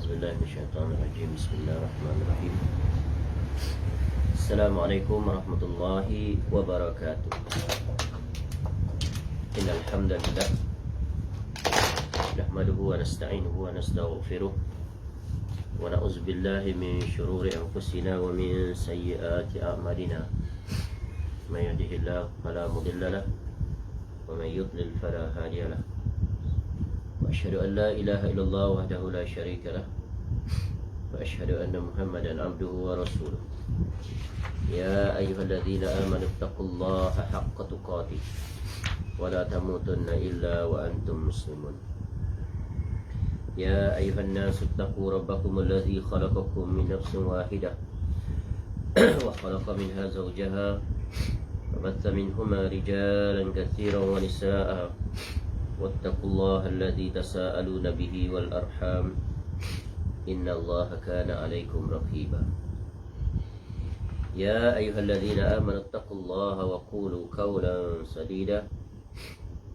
أعوذ بالله من الشيطان الرجيم. بسم الله الرحمن الرحيم. السلام عليكم ورحمة الله وبركاته. إن الحمد لله نحمده ونستعينه ونستغفره ونعوذ بالله من شرور أنفسنا ومن سيئات أعمالنا. من يهده الله فلا مضل له ومن يضلل فلا هادي له. وأشهد أن لا إله إلا الله وحده لا شريك له وأشهد أن محمدا عبده ورسوله. يا أيها الذين آمنوا اتقوا الله حق تقاته ولا تموتن إلا وأنتم مسلمون. يا أيها الناس اتقوا ربكم الذي خلقكم من نفس واحدة وخلق منها زوجها وبث منهما رجالا كثيرا ونساء واتقوا الله الذي تساءلون به والأرحام إن الله كان عليكم رقيبا. يا أيها الذين آمنوا اتقوا الله وقولوا قولا سديدا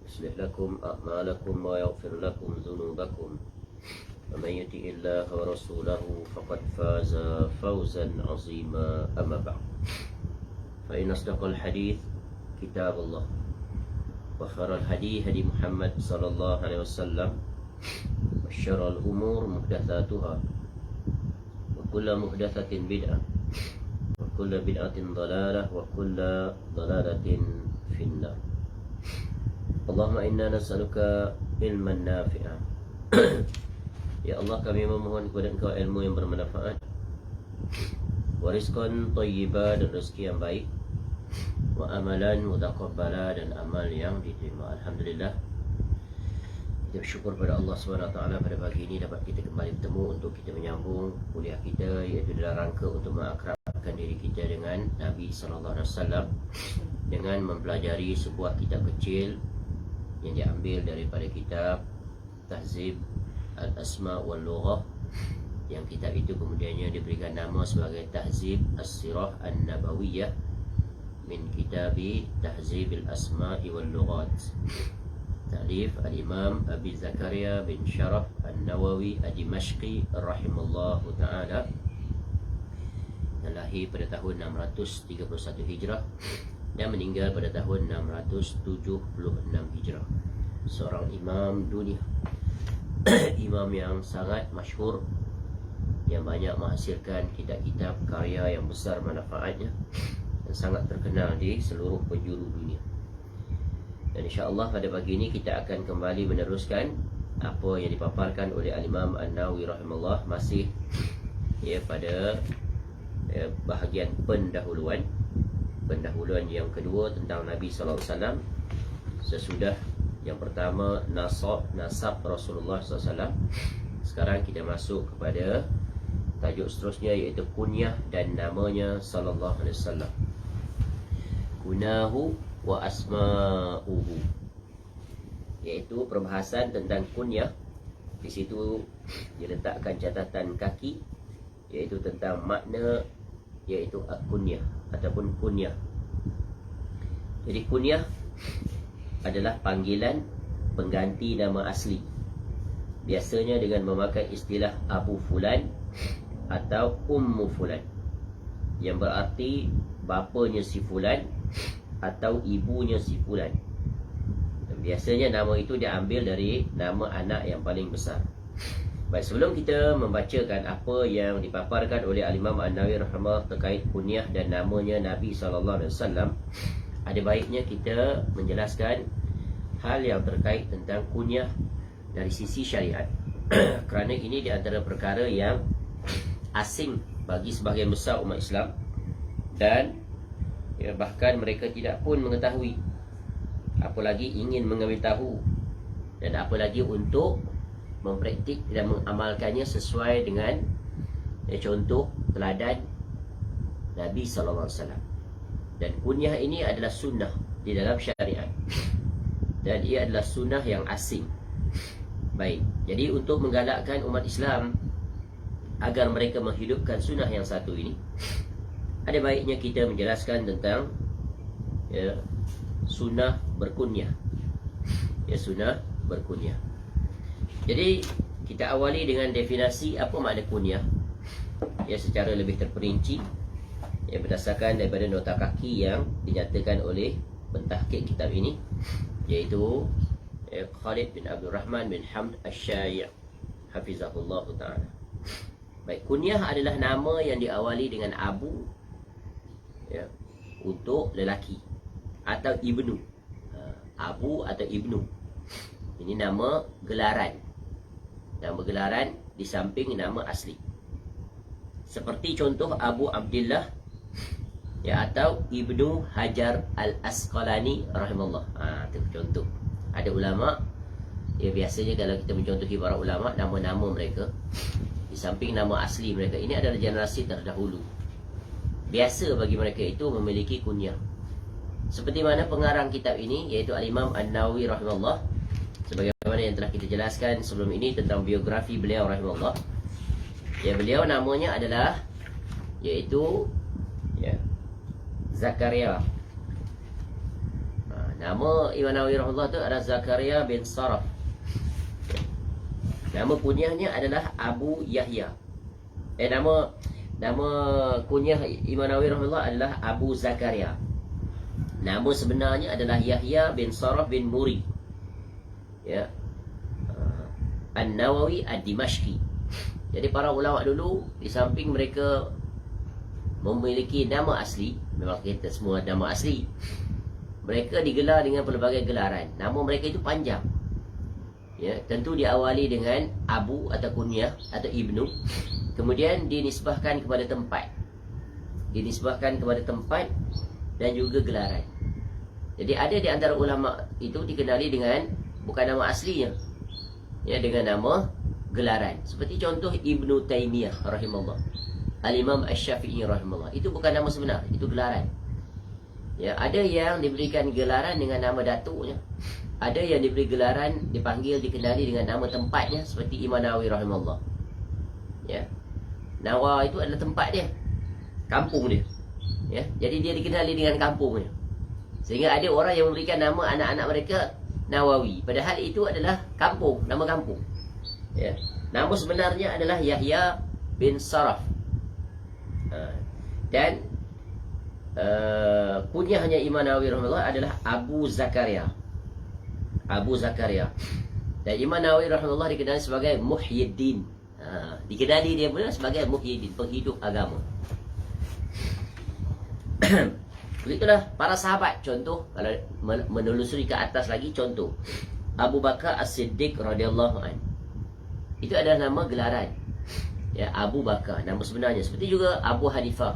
يصلح لكم أعمالكم ويغفر لكم ذنوبكم ومن يطع الله ورسوله فقد فاز فوزا عظيما. أما بعد فإن أصدق الحديث كتاب الله وخير الهدي هدي محمد صلى الله عليه وسلم وشر الأمور محدثاتها وكل محدثة بدعة وكل بدعة ضلالة وكل ضلالة في النار. اللهم إنا نسألك علما نافعا. Ya Allah, kami memohon kepada Engkau ilmu yang bermanfaat, warizqan thayyiba, dan rezeki yang baik, wa amalan mutaqabbala, dan amal yang diterima. Alhamdulillah, kita bersyukur pada Allah SWT pada pagi ini dapat kita kembali bertemu untuk kita menyambung kuliah kita, iaitu dalam rangka untuk mengakrabkan diri kita dengan Nabi SAW dengan mempelajari sebuah kitab kecil yang diambil daripada kitab Tahzib Al-Asma wal Lughah, yang kitab itu kemudiannya diberikan nama sebagai Tahzib As-Sirah An-Nabawiyah min Kitabi Tahzib Al-Asma'i wal Lughat, ta'lif Al-Imam Abi Zakaria bin Sharaf An-Nawawi Ad-Dimashqi rahimallahu ta'ala, yang lahir pada tahun 631 Hijrah dan meninggal pada tahun 676 Hijrah. Seorang imam dunia, imam yang sangat masyhur, yang banyak menghasilkan kitab-kitab karya yang besar manfaatnya dan sangat terkenal di seluruh penjuru dunia. Dan insya-Allah pada pagi ini kita akan kembali meneruskan apa yang dipaparkan oleh Al-Imam An-Nawawi rahimahullah, masih pada bahagian pendahuluan yang kedua tentang Nabi sallallahu alaihi wasallam. Sesudah yang pertama nasab Rasulullah SAW, sekarang kita masuk kepada tajuk seterusnya, iaitu kunyah dan namanya sallallahu alaihi wasallam. Kunahu wa asma'uhu, iaitu perbahasan tentang kunyah. Di situ diletakkan catatan kaki, iaitu tentang makna, iaitu kunyah ataupun kunyah. Jadi kunyah adalah panggilan pengganti nama asli, biasanya dengan memakai istilah Abu Fulan atau Ummu Fulan, yang berarti bapanya si Fulan atau ibunya si Fulan. Dan biasanya nama itu diambil dari nama anak yang paling besar. Baik, sebelum kita membacakan apa yang dipaparkan oleh Al-Imam An-Nawawi rahimahullah terkait kunyah dan namanya Nabi SAW, ada baiknya kita menjelaskan hal yang terkait tentang kunyah dari sisi syariat. Kerana ini di antara perkara yang asing bagi sebahagian besar umat Islam, dan bahkan mereka tidak pun mengetahui, apalagi ingin mengambil tahu, dan apalagi untuk mempraktik dan mengamalkannya sesuai dengan contoh teladan Nabi SAW. Dan kunyah ini adalah sunnah di dalam syariat, dan ia adalah sunnah yang asing. Baik, jadi untuk menggalakkan umat Islam agar mereka menghidupkan sunnah yang satu ini, ada baiknya kita menjelaskan tentang sunnah berkunyah. Sunnah berkunyah. Jadi kita awali dengan definisi apa makna kunyah, ya, secara lebih terperinci, ya, berdasarkan daripada nota kaki yang dinyatakan oleh pentahqiq kitab ini, iaitu Khalid bin Abdul Rahman bin Hamd Asy-Syai' hafizahullah ta'ala. Baik, kunyah adalah nama yang diawali dengan abu, ya, untuk lelaki, atau ibnu. Abu atau ibnu, ini nama gelaran. Nama gelaran di samping nama asli. Seperti contoh Abu Abdullah, ya, atau Ibnu Hajar Al-Asqalani rahimahullah. Itu contoh. Ada ulama, ya, biasanya kalau kita mencontohi para ulama, nama-nama mereka di samping nama asli mereka, ini adalah generasi terdahulu. Biasa bagi mereka itu memiliki kunyah. Seperti mana pengarang kitab ini, iaitu Al-Imam An-Nawawi rahimahullah, sebagaimana yang telah kita jelaskan sebelum ini tentang biografi beliau rahimahullah. Ya, beliau namanya adalah, iaitu, ya, Zakaria. Nama Imam Nawawi rahimahullah itu adalah Zakaria bin Saraf. Nama kunyahnya adalah Abu Yahya. Nama kunyah Imam Nawawi rahimahullah adalah Abu Zakaria. Nama sebenarnya adalah Yahya bin Saraf bin Muri, ya, An-Nawawi Ad-Dimashqi. Jadi para ulama dulu, di samping mereka memiliki nama asli, memang kita semua nama asli, mereka digelar dengan pelbagai gelaran. Nama mereka itu panjang, ya, tentu diawali dengan abu atau kunyah atau ibnu, kemudian dinisbahkan kepada tempat, dan juga gelaran. Jadi ada di antara ulama itu dikenali dengan bukan nama aslinya, ya, dengan nama gelaran. Seperti contoh Ibnu Taimiyah rahimahullah, Al-Imam Asy-Syafi'i rahimahullah, itu bukan nama sebenar, itu gelaran. Ya, ada yang diberikan gelaran dengan nama datuknya, ada yang diberi gelaran, dikenali dengan nama tempatnya, seperti Imam Nawawi rahimahullah. Ya, Nawa itu adalah tempat dia, kampung dia. Ya, jadi dia dikenali dengan kampungnya. Sehingga ada orang yang memberikan nama anak-anak mereka Nawawi, padahal itu adalah kampung, nama kampung. Ya, nama sebenarnya adalah Yahya bin Saraf. Dan kunyahnya Imam Nawawi rahimahullah adalah Abu Zakaria. Dan Imam Nawawi rahimahullah dikenali sebagai Muhyiddin. Dikenali dia pula sebagai Muhyiddin, penghidup agama. Begitulah para sahabat. Contoh, kalau menelusuri ke atas lagi, contoh Abu Bakar As-Siddiq radhiyallahu anhu, itu adalah nama gelaran, ya, Abu Bakar, nama sebenarnya. Seperti juga Abu Hanifah,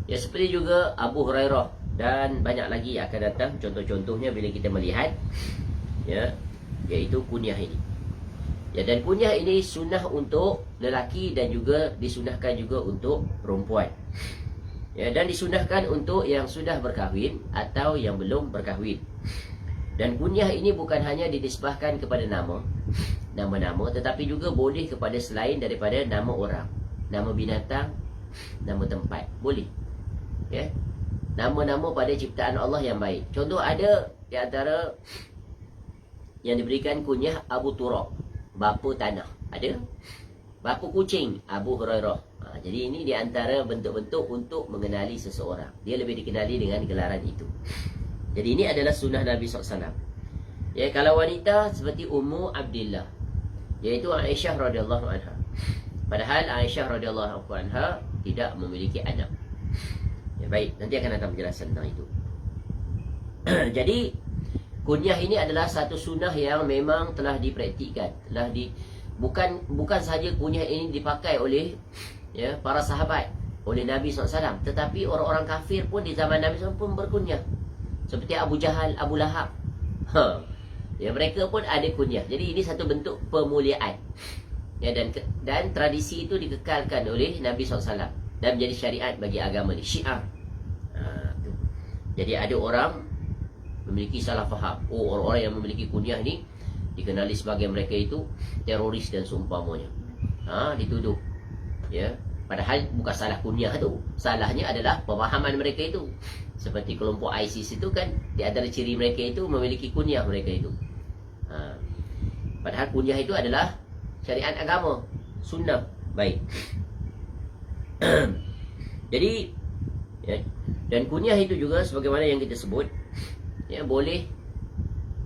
ya, seperti juga Abu Hurairah, dan banyak lagi akan datang contoh-contohnya bila kita melihat, ya, iaitu kunyah ini. Ya, dan kunyah ini sunnah untuk lelaki dan juga disunahkan juga untuk perempuan. Ya, dan disunahkan untuk yang sudah berkahwin atau yang belum berkahwin. Dan kunyah ini bukan hanya dinisbahkan kepada nama-nama, tetapi juga boleh kepada selain daripada nama orang, nama binatang, nama tempat, boleh. Ya, nama-nama pada ciptaan Allah yang baik. Contoh, ada di antara yang diberikan kunyah Abu Turab, bapa tanah. Ada bapa kucing, Abu Hurairah. Jadi ini di antara bentuk-bentuk untuk mengenali seseorang. Dia lebih dikenali dengan gelaran itu. Jadi ini adalah sunnah Nabi SAW. Ya, kalau wanita seperti Ummu Abdillah, iaitu Aisyah radhiyallahu anha. Padahal Aisyah radhiyallahu anha tidak memiliki anak. Ya, baik, nanti akan datang penjelasan tentang itu. Jadi kunyah ini adalah satu sunnah yang memang telah dipraktikkan, bukan sahaja kunyah ini dipakai oleh, ya, para sahabat, oleh Nabi SAW, tetapi orang-orang kafir pun di zaman Nabi SAW pun berkunyah. Seperti Abu Jahal, Abu Lahab, ya, mereka pun ada kunyah. Jadi ini satu bentuk pemuliaan, ya, dan tradisi itu dikekalkan oleh Nabi SAW dan menjadi syariat bagi agama ni, Syiah. Jadi ada orang memiliki salah faham, orang-orang yang memiliki kunyah ni dikenali sebagai mereka itu teroris dan seumpamanya. Dituduh, ya, padahal bukan salah kunyah tu, salahnya adalah pemahaman mereka itu. Seperti kelompok ISIS itu kan, di antara ciri mereka itu memiliki kunyah mereka itu. Padahal kunyah itu adalah syariat agama, sunnah. Baik. Jadi ya, dan kunyah itu juga sebagaimana yang kita sebut, ya, boleh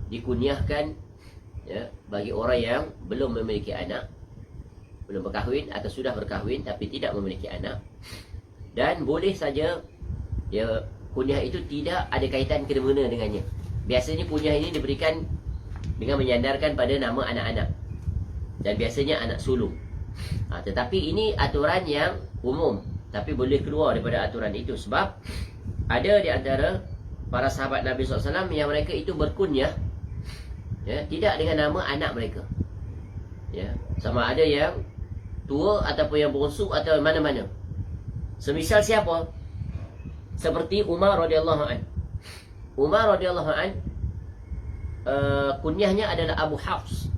dikunyahkan, ya, bagi orang yang belum memiliki anak, belum berkahwin atau sudah berkahwin tapi tidak memiliki anak. Dan boleh saja, ya, kunyah itu tidak ada kaitan kena-mengena dengannya. Biasanya kunyah ini diberikan dengan menyandarkan pada nama anak-anak, dan biasanya anak sulung. Tetapi ini aturan yang umum, tapi boleh keluar daripada aturan itu. Sebab ada di antara para sahabat Nabi SAW yang mereka itu berkunyah, ya, tidak dengan nama anak mereka, ya, sama ada yang tua ataupun yang bongsu atau mana-mana. Semisal siapa? Seperti Umar radhiyallahu an. Umar radhiyallahu an, kunyahnya adalah Abu Hafs.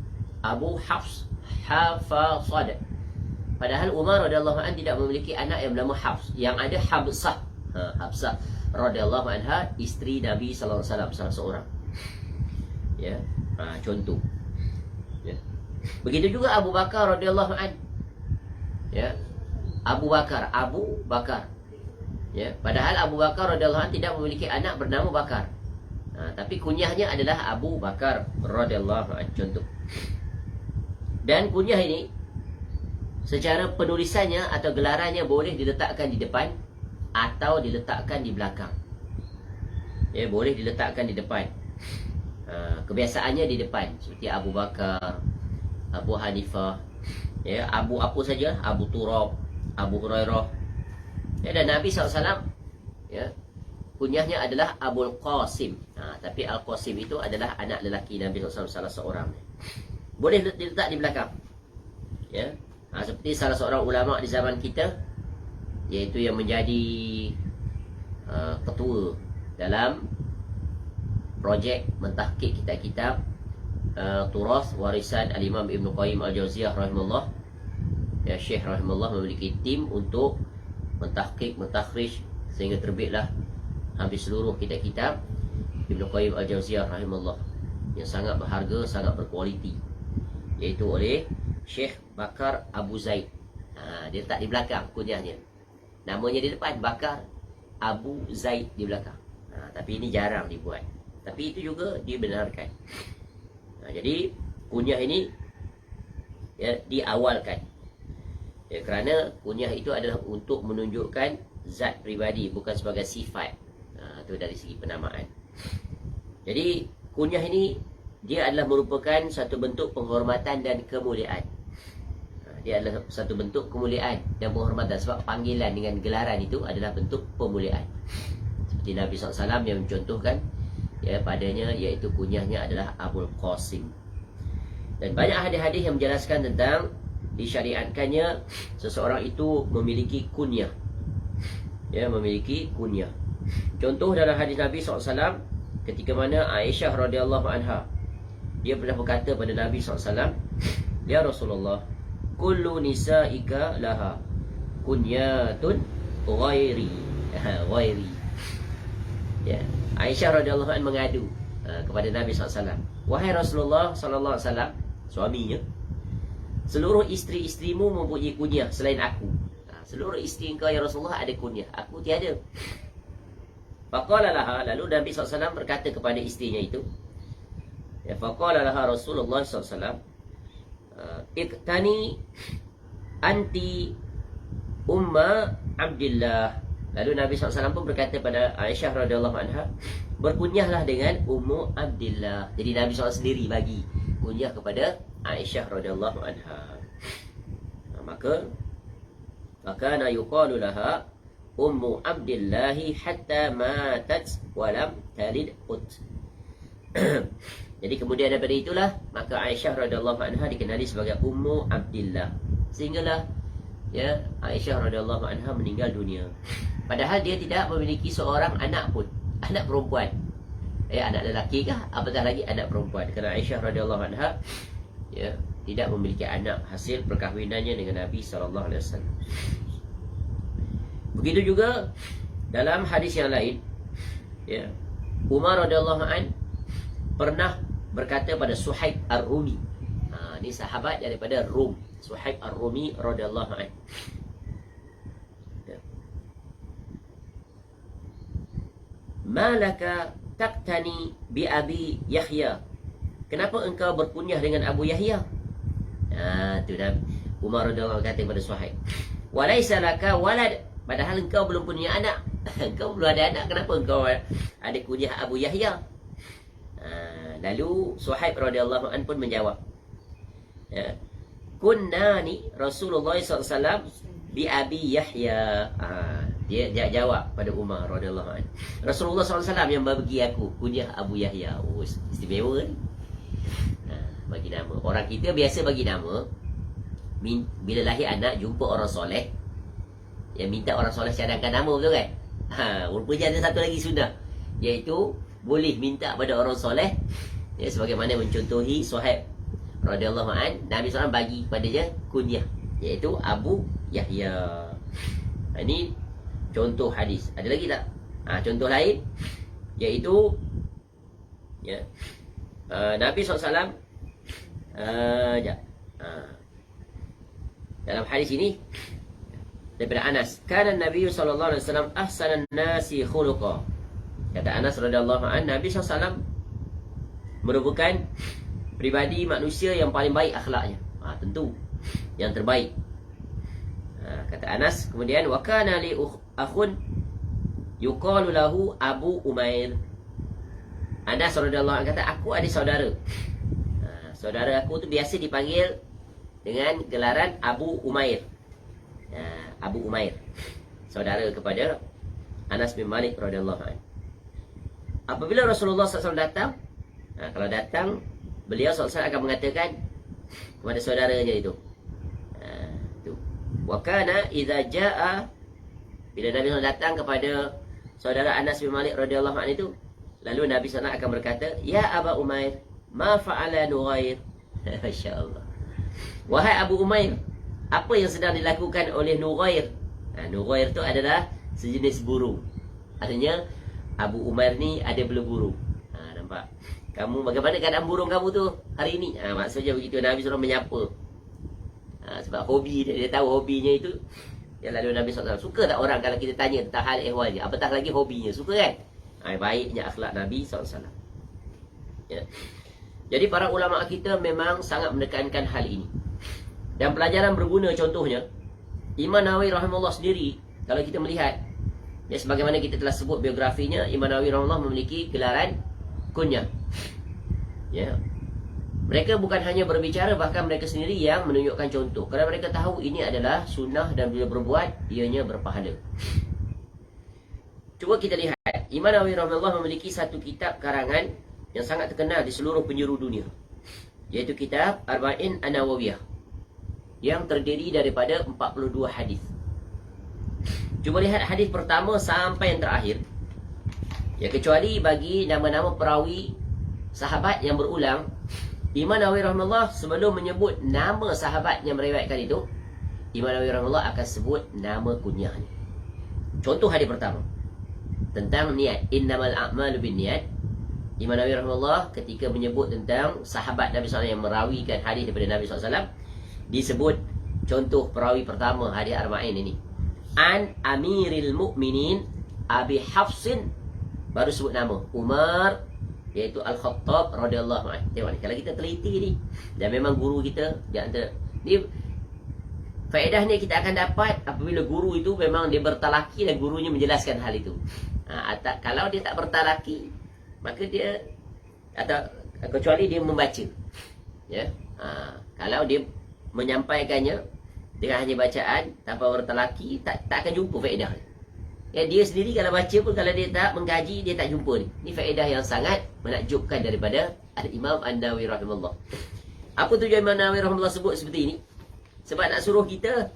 Abu Hafs, Hafasad. Padahal Umar radhiyallahu an tidak memiliki anak yang bernama Hafs. Yang ada Habsah. Habsah radhiyallahu anha, isteri Nabi sallallahu alaihi wasallam, salah seorang. Ya, contoh. Ya. Begitu juga Abu Bakar radhiyallahu an. Ya. Abu Bakar. Ya, padahal Abu Bakar radhiyallahu an tidak memiliki anak bernama Bakar. Tapi kunyahnya adalah Abu Bakar radhiyallahu an, contoh. Dan kunyah ini secara penulisannya atau gelarannya boleh diletakkan di depan atau diletakkan di belakang. Ya, boleh diletakkan di depan. Kebiasaannya di depan, seperti Abu Bakar, Abu Hanifah, ya, Abu apa saja, Abu Turab, Abu Hurairah. Ya, dan Nabi SAW, ya, kunyahnya adalah Abul Qasim. Tapi Al-Qasim itu adalah anak lelaki Nabi SAW, salah seorang. Boleh diletak di belakang. Ya. Seperti salah seorang ulama di zaman kita, iaitu yang menjadi ketua dalam projek mentahqiq kitab-kitab turas warisan Al-Imam Ibn Qayyim Al-Jauziyah rahimahullah. Ya, Syekh rahimahullah memiliki tim untuk mentahqiq, mentakhrij, sehingga terbitlah hampir seluruh kitab-kitab Ibn Qayyim Al-Jauziyah rahimahullah, yang sangat berharga, sangat berkualiti, iaitu oleh Syekh Bakar Abu Zaid. Dia letak di belakang kunyahnya. Namanya di depan Bakar Abu Zaid di belakang. Tapi ini jarang dibuat. Tapi itu juga dibenarkan. Jadi kunyah ini, ya, diawalkan. Ya, kerana kunyah itu adalah untuk menunjukkan zat pribadi, bukan sebagai sifat. Itu dari segi penamaan. Jadi kunyah ini, dia adalah merupakan satu bentuk penghormatan dan kemuliaan. Dia adalah satu bentuk kemuliaan dan penghormatan, sebab panggilan dengan gelaran itu adalah bentuk pemuliaan. Seperti Nabi SAW yang mencontohkan, ya, padanya, iaitu kunyahnya adalah Abul Qasim. Dan banyak hadis-hadis yang menjelaskan tentang disyariatkannya seseorang itu memiliki kunyah. Ya, memiliki kunyah. Contoh dalam hadis Nabi SAW, ketika mana Aisyah radhiyallahu anha, dia pernah berkata pada Nabi SAW, "Ya Rasulullah, kullu nisa'ika laha kunyatun ghairi." Ghairi. Ya, Aisyah radhiyallahu anha mengadu kepada Nabi SAW, "Wahai Rasulullah sallallahu alaihi wasallam," suaminya, "seluruh isteri-isterimu mempunyai kunyah selain aku." Seluruh isteri engkau ya Rasulullah ada kunyah, aku tiada. Faqala laha, lalu Nabi SAW berkata kepada isterinya itu, ya, faqala laha Rasulullah SAW, "Iqtani anti umma Abdillah." Lalu Nabi SAW pun berkata pada Aisyah radhiyallahu anha, "Berkunyahlah dengan Ummu Abdillah." Jadi Nabi SAW sendiri bagi kunyah kepada Aisyah radhiyallahu anha. Maka na yuqalu laha Ummu Abdillahi hatta matat walam talid ut. Jadi kemudian daripada itulah, maka Aisyah radhiyallahu anha dikenali sebagai Ummu Abdillah, sehinggalah, ya, Aisyah radhiyallahu anha meninggal dunia. Padahal dia tidak memiliki seorang anak pun, anak perempuan. Anak lelaki kah? Apatah lagi anak perempuan. Kerana Aisyah radhiyallahu anha, ya, tidak memiliki anak hasil perkahwinannya dengan Nabi sallallahu alaihi wasallam. Begitu juga dalam hadis yang lain, ya, Umar radhiyallahu an pernah berkata pada Suhaib Ar-Rumi. Ni sahabat daripada Rum, Suhaib Ar-Rumi radhiyallahu anhu. Malaka taqtani bi Abi Yahya. Kenapa engkau berkunyah dengan Abu Yahya? Tu dah Umar radhiyallahu anhu kata kepada Suhaib. Walaisa laka walad, padahal engkau belum punya anak. Engkau belum ada anak, kenapa engkau ada kunyah Abu Yahya? Lalu Suhaib radhiyallahu anhu pun menjawab, kunna ni Rasulullah SAW bi Abi Yahya. Dia jawab pada Umar radhiyallahu anhu, Rasulullah SAW yang bagi aku kunyah Abu Yahya. Oh, istimewa ni. Bagi nama. Orang kita biasa bagi nama bila lahir anak, jumpa orang soleh, yang minta orang soleh cadangkan nama, betul kan? Rupanya ada satu lagi sunnah, iaitu boleh minta pada orang soleh, sebagaimana mencontohi Suhaib radhiyallahu anhu, Nabi SAW bagi kepada dia kunyah, iaitu Abu Yahya. Ini contoh hadis. Ada lagi tak? Contoh lain, iaitu Nabi SAW dalam hadis ini daripada Anas, kana Nabi sallallahu alaihi wasallam ahsanan nasi khuluqa. Kata Anas radhiyallahu anhu, Nabi SAW merupakan pribadi manusia yang paling baik akhlaknya. Tentu yang terbaik. Kata Anas kemudian, wa kana li akhun yuqalu lahu Abu Umair. Anas radhiyallahu anhu kata, aku ada saudara. Saudara aku tu biasa dipanggil dengan gelaran Abu Umair. Abu Umair, saudara kepada Anas bin Malik radhiyallahu anhu. Apabila Rasulullah SAW datang, kalau datang, beliau SAW akan mengatakan kepada saudaranya itu, wa kana idza jaa, bila Nabi SAW datang kepada saudara Anas bin Malik radhiyallahu anhu itu, lalu Nabi SAW akan berkata, ya Aba Umair, ma fa'ala Nughair. Masya-Allah. Wahai Abu Umair, apa yang sedang dilakukan oleh Nughair? Nughair tu adalah sejenis burung. Artinya Abu Umair ni ada bela burung. Nampak? Kamu, bagaimana keadaan burung kamu tu hari ini? Maksudnya begitu. Nabi SAW menyapa. Sebab hobi dia tahu hobinya itu. Lalu Nabi SAW, suka tak orang kalau kita tanya tentang hal ehwal dia? Apatah lagi hobinya, suka kan? Baiknya akhlak Nabi SAW. Jadi para ulama kita memang sangat menekankan hal ini. Dan pelajaran berguna contohnya, Imam Nawawi rahimahullah sendiri, kalau kita melihat, sebagaimana kita telah sebut biografinya, Imam Nawawi rahimahullah memiliki gelaran kunyah. Mereka bukan hanya berbicara, bahkan mereka sendiri yang menunjukkan contoh. Kerana mereka tahu ini adalah sunnah dan bila berbuat, ianya berpahala. Cuba kita lihat, Imam Nawawi rahimahullah memiliki satu kitab karangan yang sangat terkenal di seluruh penjuru dunia, iaitu kitab Arba'in An-Nawawiyah, yang terdiri daripada 42 hadis. Cuba lihat hadis pertama sampai yang terakhir. Kecuali bagi nama-nama perawi sahabat yang berulang, Imam Nawawi rahimahullah sebelum menyebut nama sahabat yang meriwayatkan itu, Imam Nawawi rahimahullah akan sebut nama kunyahnya. Contoh hadis pertama tentang niat, innamal a'malu binniyat. Imam Nawawi rahimahullah ketika menyebut tentang sahabat Nabi SAW yang merawikan hadis daripada Nabi SAW, disebut contoh perawi pertama hadis Arba'in ini, an Amiril Mukminin Abi Hafsin, baru sebut nama Umar, iaitu Al-Khattab radhiyallahu anhu. Tengok ni, kalau kita teliti ni, dan memang guru kita di antara ni, faedah ni kita akan dapat apabila guru itu memang dia bertalaki dan gurunya menjelaskan hal itu. Kalau dia tak bertalaki, maka dia, atau kecuali dia membaca, kalau dia menyampaikannya dengan hanya bacaan tanpa bertalaki, tak akan jumpa faedah. Dia sendiri kalau baca pun, kalau dia tak mengkaji, dia tak jumpa ni. Ini faedah yang sangat menakjubkan daripada Al-Imam An-Nawawi rahimahullah. Apa tujuan Imam Nawawi rahimahullah sebut seperti ini? Sebab nak suruh kita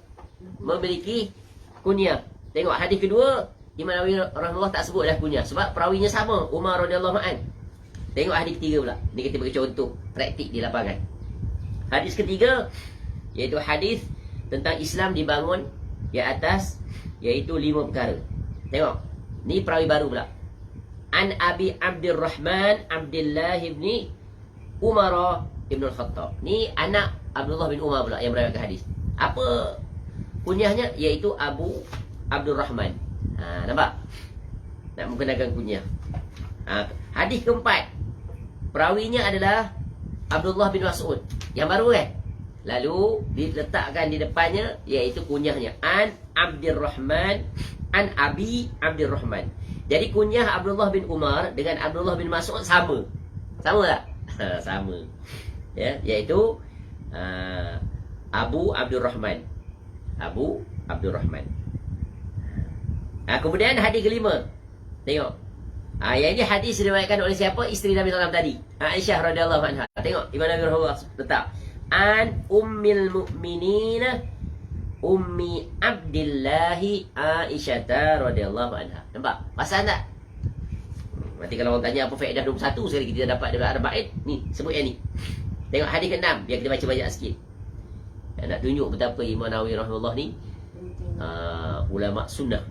memiliki kunyah. Tengok hadis kedua, Imam Nawawi rahimahullah tak sebut dah kunyah, sebab perawinya sama, Umar radhiyallahu anhu. Tengok hadis ketiga pula. Ni kita bagi contoh praktik di lapangan. Hadis ketiga, iaitu hadis tentang Islam dibangun di atas, iaitu 5 perkara. Tengok, ni perawi baru pula. An Abi Abdurrahman Abdullah ibn Umar Ibn Khattab. Ni anak Abdullah bin Umar pula yang meriwayatkan hadis. Apa kunyahnya? Iaitu Abu Abdul Rahman. Nampak? Nak menggunakan kunyah. Hadis keempat, perawinya adalah Abdullah bin Mas'ud. Yang baru kan? Lalu diletakkan di depannya iaitu kunyahnya An Abdurrahman, An Abi Abdurrahman. Jadi kunyah Abdullah bin Umar dengan Abdullah bin Mas'ud sama. Sama tak? Sama. Ya, iaitu Abu Abdurrahman. Abu Abdurrahman. Kemudian hadis kelima. Tengok. Yang ini hadis diriwayatkan oleh siapa? Isteri Nabi SAW tadi, Aisyah radhiyallahu anha. Tengok Imam Nawawi rahimahullah letak An Ummil Mukminin Ummi Abdillahi Aisyah radhiyallahu anha. Nampak? Pasal tak? Nanti kalau orang tanya apa faedah 21 sekali kita dapat daripada Arba'in, ni sebut yang ni. Tengok hadis ke-6, biar kita baca banyak sikit. Nak tunjuk betapa Imam Nawawi rahimahullah ni ulama sunnah.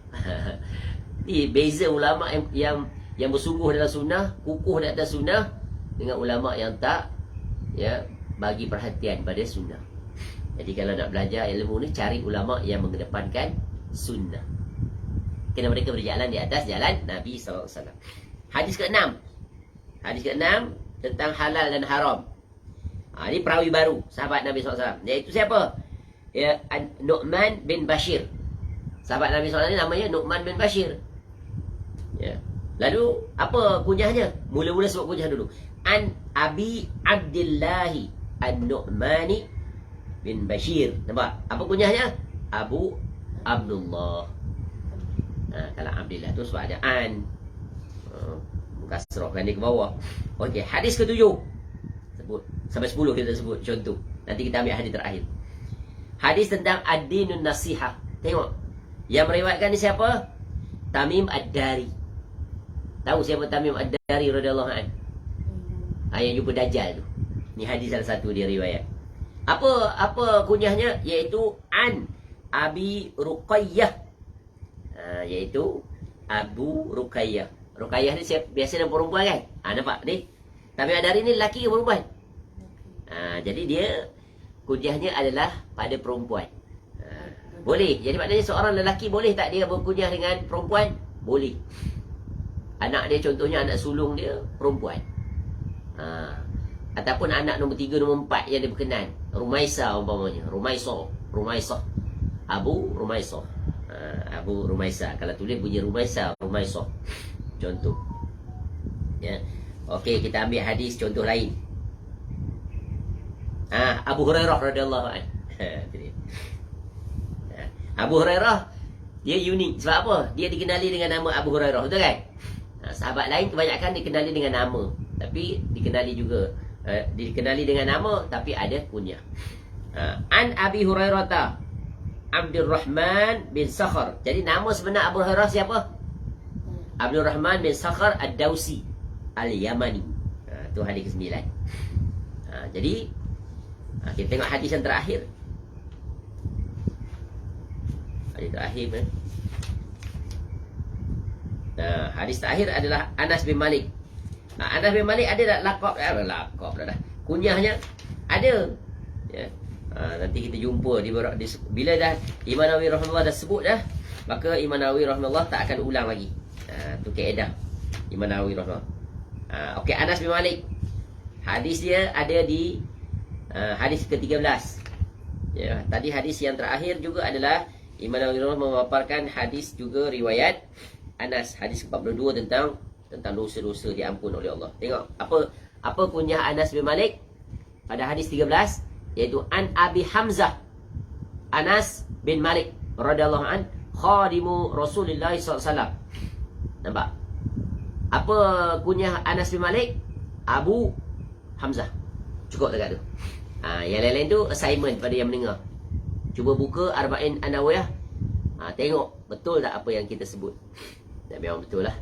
Ni beza ulama yang bersungguh dalam sunnah, kukuh di atas sunnah, dengan ulama yang tak bagi perhatian pada sunnah. Jadi kalau nak belajar ilmu ni, cari ulama yang mengedepankan sunnah, kerana mereka berjalan di atas jalan Nabi SAW. Hadis ke-6. Hadis ke-6 tentang halal dan haram. Ini perawi baru, sahabat Nabi SAW. Iaitu siapa? Nu'man bin Bashir. Sahabat Nabi SAW ni namanya Nu'man bin Bashir. Lalu apa kunyahnya? Mula-mula sebut kunyah dulu. An Abi Abdillahi An-Nu'mani bin Bashir. Nampak? Apa kunyahnya? Abu Abdullah. Kalau Abdillah tu sebab ada An. Kasrahkan dia ke bawah. Okey, hadis ke-7. Sebut sampai 10 kita sebut contoh. Nanti kita ambil hadis terakhir. Hadis tentang ad-dinun nasihah. Tengok. Yang meriwayatkan ni siapa? Tamim Ad-Dari. Tahu siapa Tamim Ad-Dari radhiyallahu anhu? Yang jumpa Dajjal tu. Ni hadis salah satu dia riwayat. Apa kunyahnya? Iaitu An Abi Ruqayyah. Iaitu Abu Ruqayyah. Ruqayyah ni biasa dengan perempuan kan? Nampak ni? Tamim Ad-Dari ni lelaki ke perempuan? Jadi dia kunyahnya adalah pada perempuan. Boleh. Jadi maknanya seorang lelaki boleh tak dia berkunyah dengan perempuan? Boleh. Anak dia contohnya, anak sulung dia perempuan. Ataupun anak nombor 3, nombor 4 yang dia berkenan. Rumaisa umpamanya. Rumaisah. Abu Rumaisah. Abu Rumaisa. Kalau tulis bunyi Rumaisa, Rumaisah. Contoh. Ya. Okey, kita ambil hadis contoh lain. Abu Hurairah radhiyallahu anhu. Abu Hurairah dia unik. Sebab apa? Dia dikenali dengan nama Abu Hurairah, betul kan? Sahabat lain kebanyakan dikenali dengan nama, tapi dikenali juga dikenali dengan nama tapi ada kunyah. An Abi Hurairah Abdurrahman bin Sakhar. Jadi nama sebenar Abu Hurairah siapa? Abdurrahman bin Sakhar Ad-Dawsi Al-Yamani. Itu hadis ke-9. Jadi kita tengok hadis yang terakhir. Hadis terakhir hadis terakhir adalah Anas bin Malik. Anas bin Malik ada tak lakab dah. Kunyahnya ada. Ya. Nanti kita jumpa bila dah Imam Nawawi rahimahullah dah sebut dah, maka Imam Nawawi rahimahullah tak akan ulang lagi. Tu kaedah Imam Nawawi rahimahullah. Okey, Anas bin Malik. Hadis dia ada di hadis ke-13. Ya, tadi hadis yang terakhir juga adalah Imam Nawawi rahimahullah memaparkan hadis juga riwayat Anas, hadis ke-42 tentang dosa-dosa diampun oleh Allah. Tengok apa kunyah Anas bin Malik pada hadis 13, iaitu An Abi Hamzah Anas bin Malik radhiyallahu an, khadimu Rasulullah SAW. Nampak? Apa kunyah Anas bin Malik? Abu Hamzah. Cukup dekat tu. Yang lain-lain tu assignment pada yang mendengar. Cuba buka Arba'in An-Nawawiyah. Tengok betul tak apa yang kita sebut. Dan memang betul lah.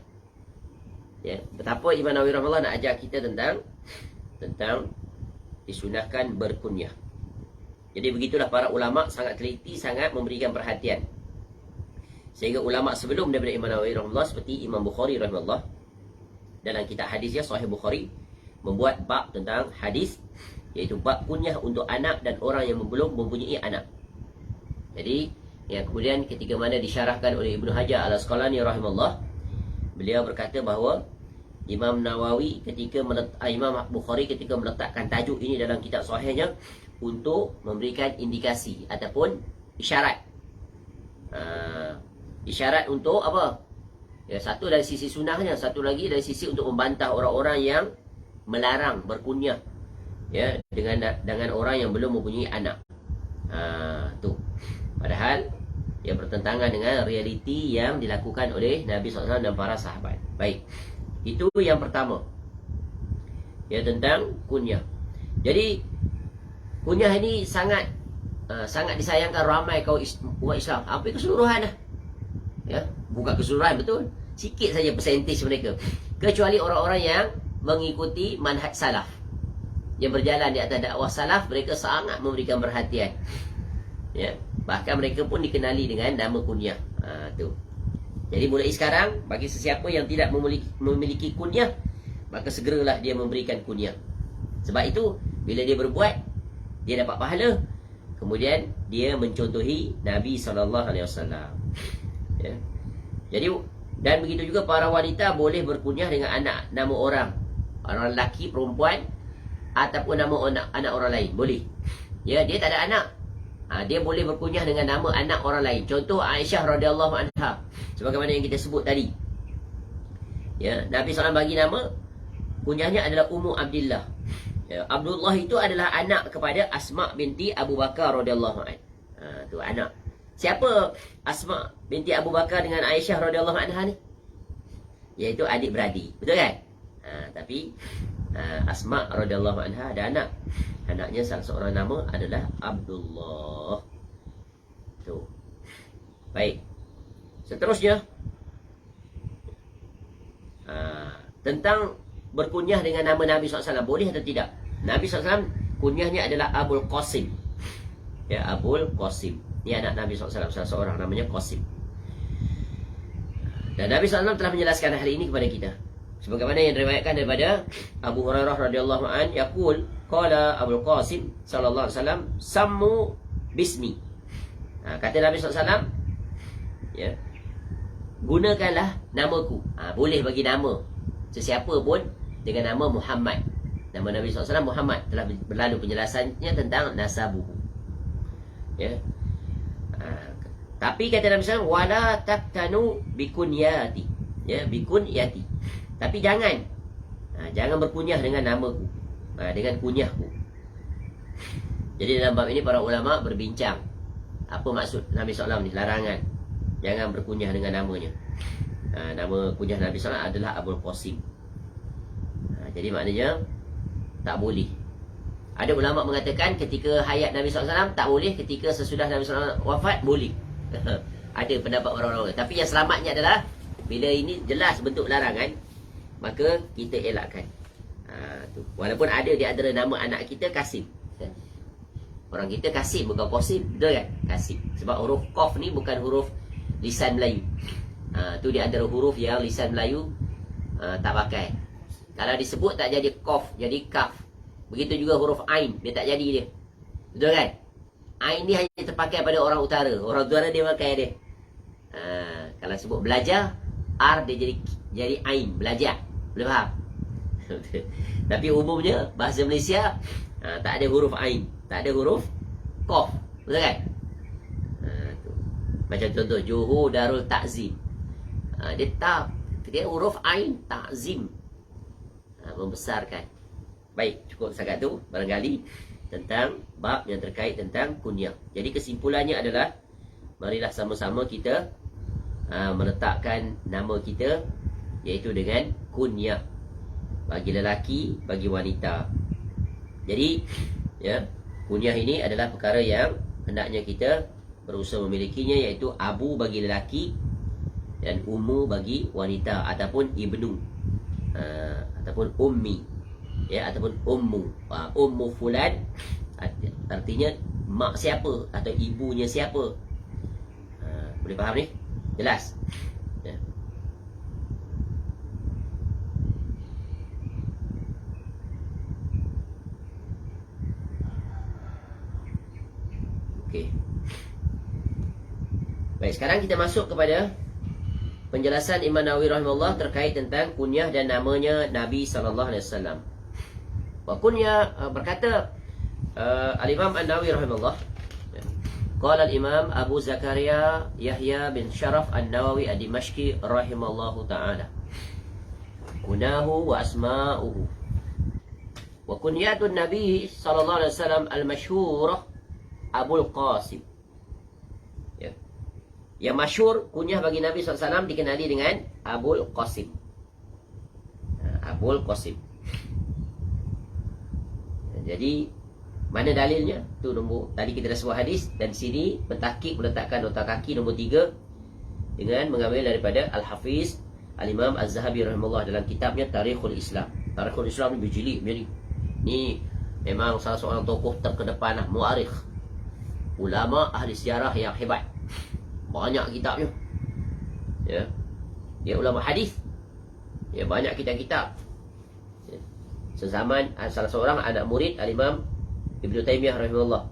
Ya, betapa Imam Nawawi rahimahullah nak ajar kita tentang disunahkan berkunyah. Jadi begitulah para ulama sangat teliti, sangat memberikan perhatian. Sehingga ulama sebelum daripada Imam Nawawi rahimahullah seperti Imam Bukhari rahimahullah dalam kitab hadisnya Sahih Bukhari membuat bab tentang hadis iaitu bab kunyah untuk anak dan orang yang belum mempunyai anak. Jadi yang kemudian ketika mana disyarahkan oleh Ibnu Hajar Al-Asqalani rahimahullah, beliau berkata bahawa Imam Nawawi Imam Bukhari ketika meletakkan tajuk ini dalam kitab sahihnya untuk memberikan indikasi ataupun isyarat. Isyarat untuk apa? Ya, satu dari sisi sunnahnya, satu lagi dari sisi untuk membantah orang-orang yang melarang berkunyah, ya, dengan orang yang belum mempunyai anak. Tu. Padahal ia bertentangan dengan realiti yang dilakukan oleh Nabi SAW dan para sahabat. Baik. Itu yang pertama. Ya, tentang kunyah. Jadi kunyah ini sangat disayangkan ramai kaum umat Islam. Hampir keseluruhan lah. Ya, bukan keseluruhan, betul. Sikit saja persentage mereka. Kecuali orang-orang yang mengikuti manhaj salaf, yang berjalan di atas dakwah salaf, mereka sangat memberikan perhatian. Ya, bahkan mereka pun dikenali dengan nama kunyah. Tu. Jadi mulai sekarang, bagi sesiapa yang tidak memiliki kunyah, maka segeralah dia memberikan kunyah. Sebab itu, bila dia berbuat, dia dapat pahala. Kemudian dia mencontohi Nabi SAW. Ya. Jadi, dan begitu juga para wanita boleh berkunyah dengan nama orang lelaki, perempuan, ataupun nama anak orang lain. Boleh. Ya, dia tak ada anak, dia boleh berkunyah dengan nama anak orang lain. Contoh Aisyah radhiyallahu anha, sebagaimana yang kita sebut tadi. Ya, Nabi SAW bagi nama, kunyahnya adalah Ummu Abdillah. Ya, Abdullah itu adalah anak kepada Asma binti Abu Bakar radhiyallahu anha. Tu anak. Siapa Asma binti Abu Bakar dengan Aisyah radhiyallahu anha ni? Iaitu adik-beradik. Betul kan? Tapi Asma radhiyallahu anha ada anak. Anaknya salah seorang nama adalah Abdullah. Tu. Baik. Seterusnya, tentang berkunyah dengan nama Nabi SAW, boleh atau tidak? Nabi SAW kunyahnya adalah Abul Qasim. Ya, Abul Qasim. Ini anak Nabi SAW, salah seorang namanya Qasim. Dan Nabi SAW telah menjelaskan hal ini kepada kita. Sebagaimana yang diriwayatkan daripada Abu Hurairah radhiyallahu an, yaqul qala Abul Qasim sallallahu alaihi wasallam, sammu bismi. Kata Nabi SAW, ya, gunakanlah namaku. Boleh bagi nama sesiapa pun dengan nama Muhammad. Nama Nabi SAW Muhammad, telah berlalu penjelasannya tentang nasabuhu. Ya. Tapi kata Nabi SAW, wala taktanu bikunyati. Ya, bikunyati. Tapi jangan berkunyah dengan namaku, dengan kunyahku. Jadi dalam bab ini para ulama berbincang, apa maksud Nabi SAW ni, larangan jangan berkunyah dengan namanya. Nama kunyah Nabi SAW adalah Abul Qasim. Jadi maknanya tak boleh. Ada ulama mengatakan ketika hayat Nabi SAW tak boleh, ketika sesudah Nabi SAW wafat boleh. Ada pendapat orang-orang. Tapi yang selamatnya adalah bila ini jelas bentuk larangan, maka kita elakkan. Walaupun ada di antara nama anak kita Kasim. Orang kita Kasim bukan Qasim, betul kan? Kasim. Sebab huruf Qaf ni bukan huruf lisan Melayu. Tu di antara huruf yang lisan Melayu tak pakai. Kalau disebut tak jadi Qaf, jadi Kaf. Begitu juga huruf Ain, dia tak jadi dia. Betul kan? Ain ni hanya terpakai pada orang utara. Orang utara dia pakai dia. Kalau sebut belajar, R dia jadi Ain, belajar. Boleh faham? Tapi umumnya bahasa Malaysia tak ada huruf Ain, tak ada huruf Qaf. Betul kan? Macam contoh Johor Darul Ta'zim. Dia tak, dia huruf Ain Ta'zim, membesarkan. Baik, cukup setakat tu barangkali tentang bab yang terkait tentang kunyah. Jadi kesimpulannya adalah, marilah sama-sama kita meletakkan nama kita, iaitu dengan kunyah, bagi lelaki, bagi wanita. Jadi ya, kunyah ini adalah perkara yang hendaknya kita berusaha memilikinya, iaitu Abu bagi lelaki dan Ummu bagi wanita, ataupun Ibnu, ataupun Ummi, ya, ataupun Ummu. Ummu fulan artinya mak siapa atau ibunya siapa. Boleh faham ni? Jelas? Ya. Okey. Baik, sekarang kita masuk kepada penjelasan Imam Nawawi rahimahullah terkait tentang kunyah dan namanya Nabi sallallahu alaihi wasallam. Wa kunyah berkata Al-Imam An-Nawawi rahimahullah, qala Al-Imam Abu Zakaria Yahya bin Sharaf An-Nawawi Ad-Dimashqi rahimallahu taala. Kunahu wa asma'uhu. Wa kunyatun Nabi sallallahu alaihi wasallam al-masyhurah Abul Qasim. Yang masyhur kunyah bagi Nabi SAW dikenali dengan Abul Qasim. Abul Qasim. Jadi mana dalilnya? Tu nombor tadi kita dah sebut hadis, dan sini mentahqiq meletakkan nota kaki nombor 3 dengan mengambil daripada Al-Hafiz Al-Imam Az-Zahabi rahimahullah dalam kitabnya Tarikhul Islam. Tarikhul Islam ni berjilid macam ni. Ni memang salah seorang tokoh terkedepan muarikh, ulama ahli sejarah yang hebat. Banyak kitabnya. Ya. Dia ulama hadis. Ya, banyak kitab-kitab. Ya. Sezaman salah seorang anak murid Al-Imam Ibnu Taimiyah rahimahullah.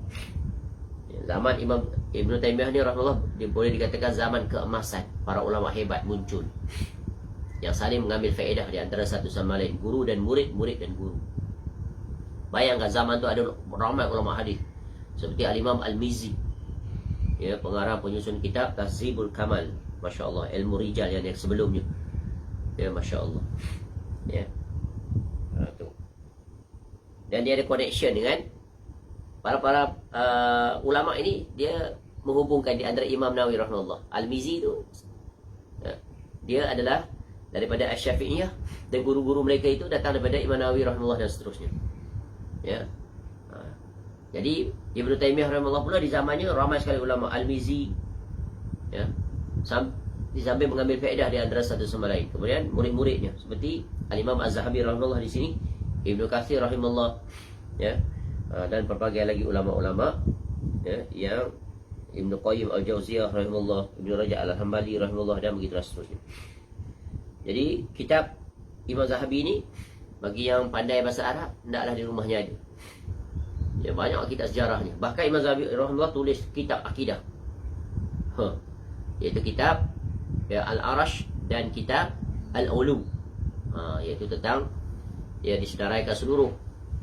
Ya, zaman Imam Ibnu Taimiyah ni rahimahullah, dia boleh dikatakan zaman keemasan. Para ulama hebat muncul, yang saling mengambil faedah di antara satu sama lain, guru dan murid, murid dan guru. Bayangkan zaman tu ada ramai ulama hadis seperti Al-Imam Al-Mizzi, ya, pengarang penyusun kitab Tahzibul Kamal, masya-Allah, ilmu rijal yang sebelumnya. Ya, masya-Allah. Ya. Tu. Dan dia ada connection dengan para ulama ini. Dia menghubungkan di antara Imam Nawawi rahimahullah. Al-Mizzi tu, ya, dia adalah daripada Asy-Syafi'iyah, dan guru-guru mereka itu datang daripada Imam Nawawi rahimahullah dan seterusnya. Ya. Jadi Ibnu Taimiyah rahimahullah pula di zamannya ramai sekali ulama. Al-Mizzi, ya, sambil mengambil faedah di antara satu sama lain. Kemudian murid-muridnya seperti Al-Imam Az-Zahabi rahimahullah di sini, Ibnu Katsir rahimahullah, ya, dan berbagai lagi ulama-ulama, ya, yang Ibnu Qayyim Al-Jauziyah rahimahullah, Ibnu Rajab Al-Hambali rahimahullah, dan begitu seterusnya. Jadi kitab Imam Zahabi ini bagi yang pandai bahasa Arab, hendaklah di rumahnya ada. Ya, banyak kitab sejarahnya. Bahkan Imam Zahabi rahimahullah tulis kitab akidah. Iaitu kitab, ya, Al-Arash dan kitab Al-Ulu. Iaitu tentang, ya, disedaraikan seluruh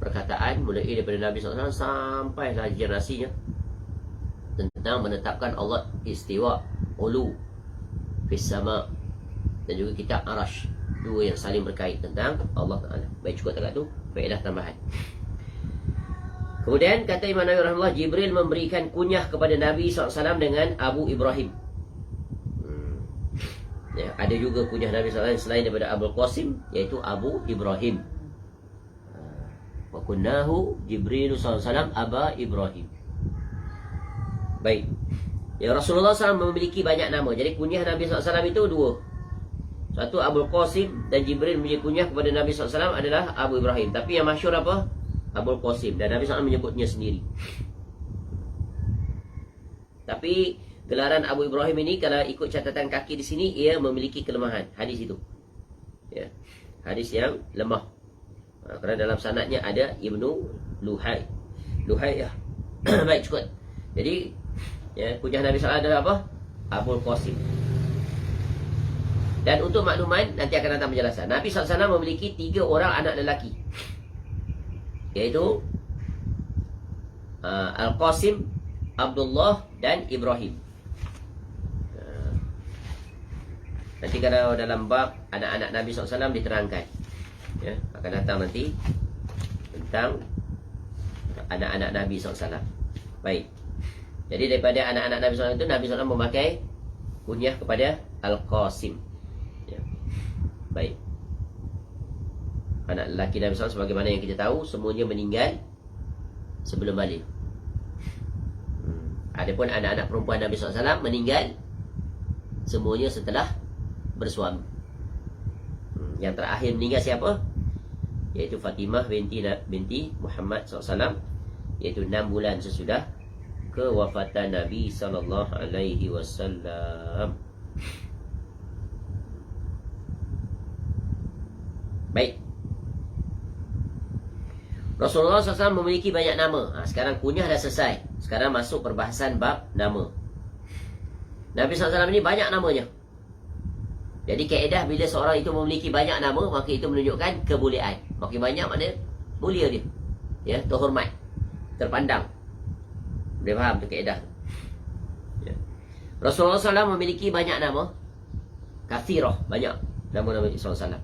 perkataan mulai daripada Nabi SAW sampai generasinya tentang menetapkan Allah istiwa, ulu fis sama, dan juga kitab Arash, dua yang saling berkait tentang Allah Ta'ala. Baik, cukup dekat tu faedah tambahan. Kemudian kata Imam Nawawi rahimahullah, Jibril memberikan kunyah kepada Nabi SAW dengan Abu Ibrahim. Ya, ada juga kunyah Nabi SAW selain daripada Abul Qasim, iaitu Abu Ibrahim. Wa kunnahu Jibril SAW Aba Ibrahim. Baik. Ya, Rasulullah SAW memiliki banyak nama. Jadi kunyah Nabi SAW itu dua. Satu Abul Qasim, dan Jibril memberi kunyah kepada Nabi SAW adalah Abu Ibrahim. Tapi yang masyhur apa? Abul Qasim, dan Nabi SAW menyebutnya sendiri. Tapi gelaran Abu Ibrahim ini, kalau ikut catatan kaki di sini, ia memiliki kelemahan hadis itu. Ya, hadis yang lemah. Kerana dalam sanadnya ada Ibnu Luhai. Luhai, ya. Baik, cukup. Jadi, ya, kunyah Nabi SAW adalah apa? Abul Qasim. Dan untuk makluman, nanti akan datang penjelasan. Nabi SAW memiliki 3 orang anak lelaki, iaitu Al-Qasim, Abdullah, dan Ibrahim. Nanti kalau dalam bab anak-anak Nabi SAW diterangkan, ya, akan datang nanti tentang anak-anak Nabi SAW. Baik. Jadi daripada anak-anak Nabi SAW itu, Nabi SAW memakai kunyah kepada Al-Qasim, ya. Baik. Anak lelaki Nabi SAW sebagaimana yang kita tahu, semuanya meninggal sebelum balik. Adapun anak-anak perempuan Nabi SAW meninggal semuanya setelah bersuami. Yang terakhir meninggal siapa? Iaitu Fatimah binti Muhammad SAW, iaitu 6 bulan sesudah kewafatan Nabi SAW. Baik. Rasulullah SAW memiliki banyak nama. Sekarang kunyah dah selesai. Sekarang masuk perbahasan bab nama. Nabi SAW ini banyak namanya. Jadi kaedah bila seorang itu memiliki banyak nama, maka itu menunjukkan kebolehan. Makin banyak maknanya mulia dia. Ya, terhormat, terpandang. Boleh faham tu kaedah. Ya. Rasulullah SAW memiliki banyak nama. Kathirah, banyak nama-nama Rasulullah SAW.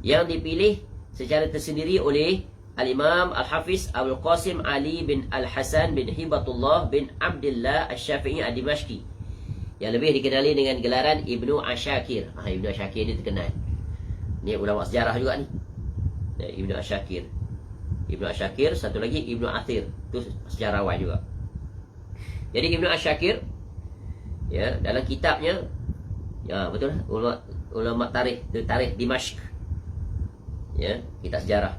Yang dipilih secara tersendiri oleh Al-Imam Al-Hafiz Abdul Qasim Ali bin Al-Hasan bin Hibatullah bin Abdullah Al-Syafi'i Al-Dimashqi, yang lebih dikenali dengan gelaran Ibnu Asyakir. Ibnu Asyakir ni terkenal. Ni ulama sejarah juga ni. Ibnu Asyakir. Ibnu Asyakir, satu lagi Ibnu Athir. Tu sejarawan juga. Jadi Ibnu Asyakir, ya, dalam kitabnya, ya betul lah, ulama tarikh Dimashq. Ya, kitab sejarah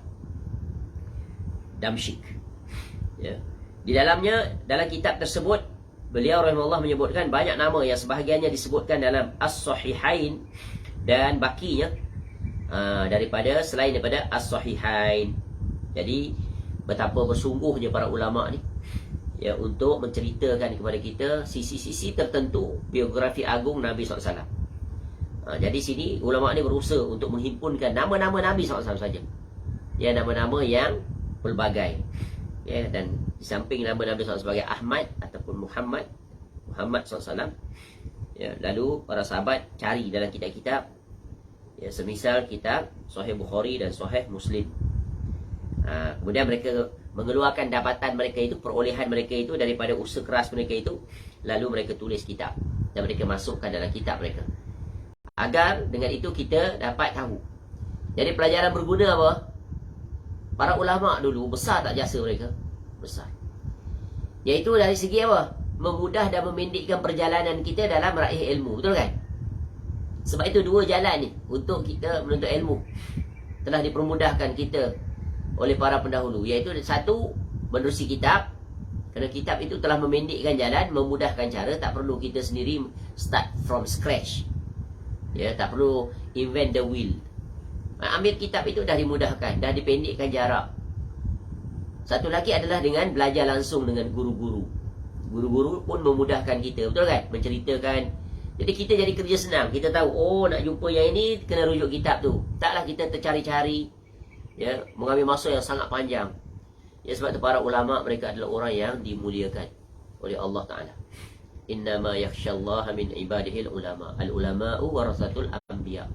Damsyik. Ya. Di dalamnya, dalam kitab tersebut, beliau rahimahullah menyebutkan banyak nama yang sebahagiannya disebutkan dalam As-Sahihain dan bakinya daripada selain daripada As-Sahihain. Jadi betapa bersungguhnya para ulama ni, ya, untuk menceritakan kepada kita sisi-sisi tertentu biografi agung Nabi SAW. Jadi sini ulama ni berusaha untuk menghimpunkan nama-nama Nabi SAW saja. Ya, nama-nama yang pelbagai. Ya, dan di samping nama Nabi SAW sebagai Ahmad ataupun Muhammad SAW, ya, lalu para sahabat cari dalam kitab-kitab, ya, semisal kitab Sahih Bukhari dan Sahih Muslim. Kemudian mereka mengeluarkan dapatan mereka itu, perolehan mereka itu daripada usaha keras mereka itu, lalu mereka tulis kitab dan mereka masukkan dalam kitab mereka, agar dengan itu kita dapat tahu. Jadi pelajaran berguna apa? Para ulama dulu besar tak jasa mereka? Besar. Iaitu dari segi apa? Memudah dan memendekkan perjalanan kita dalam meraih ilmu. Betul kan? Sebab itu dua jalan ni untuk kita menuntut ilmu telah dipermudahkan kita oleh para pendahulu. Iaitu satu, menerusi kitab. Kerana kitab itu telah memendekkan jalan, memudahkan cara. Tak perlu kita sendiri start from scratch. Ya, tak perlu invent the wheel. Ambil kitab itu dah dimudahkan, dah dipendekkan jarak. Satu lagi adalah dengan belajar langsung dengan guru-guru. Guru-guru pun memudahkan kita, betul kan? Menceritakan. Jadi kita jadi kerja senang. Kita tahu, oh nak jumpa yang ini, kena rujuk kitab tu. Taklah kita tercari-cari, ya, mengambil masa yang sangat panjang. Ya, sebab tu para ulama, mereka adalah orang yang dimuliakan oleh Allah Ta'ala. Innama yakhshallaha min ibadihil ulama. Al-ulama'u warasatul anbiya.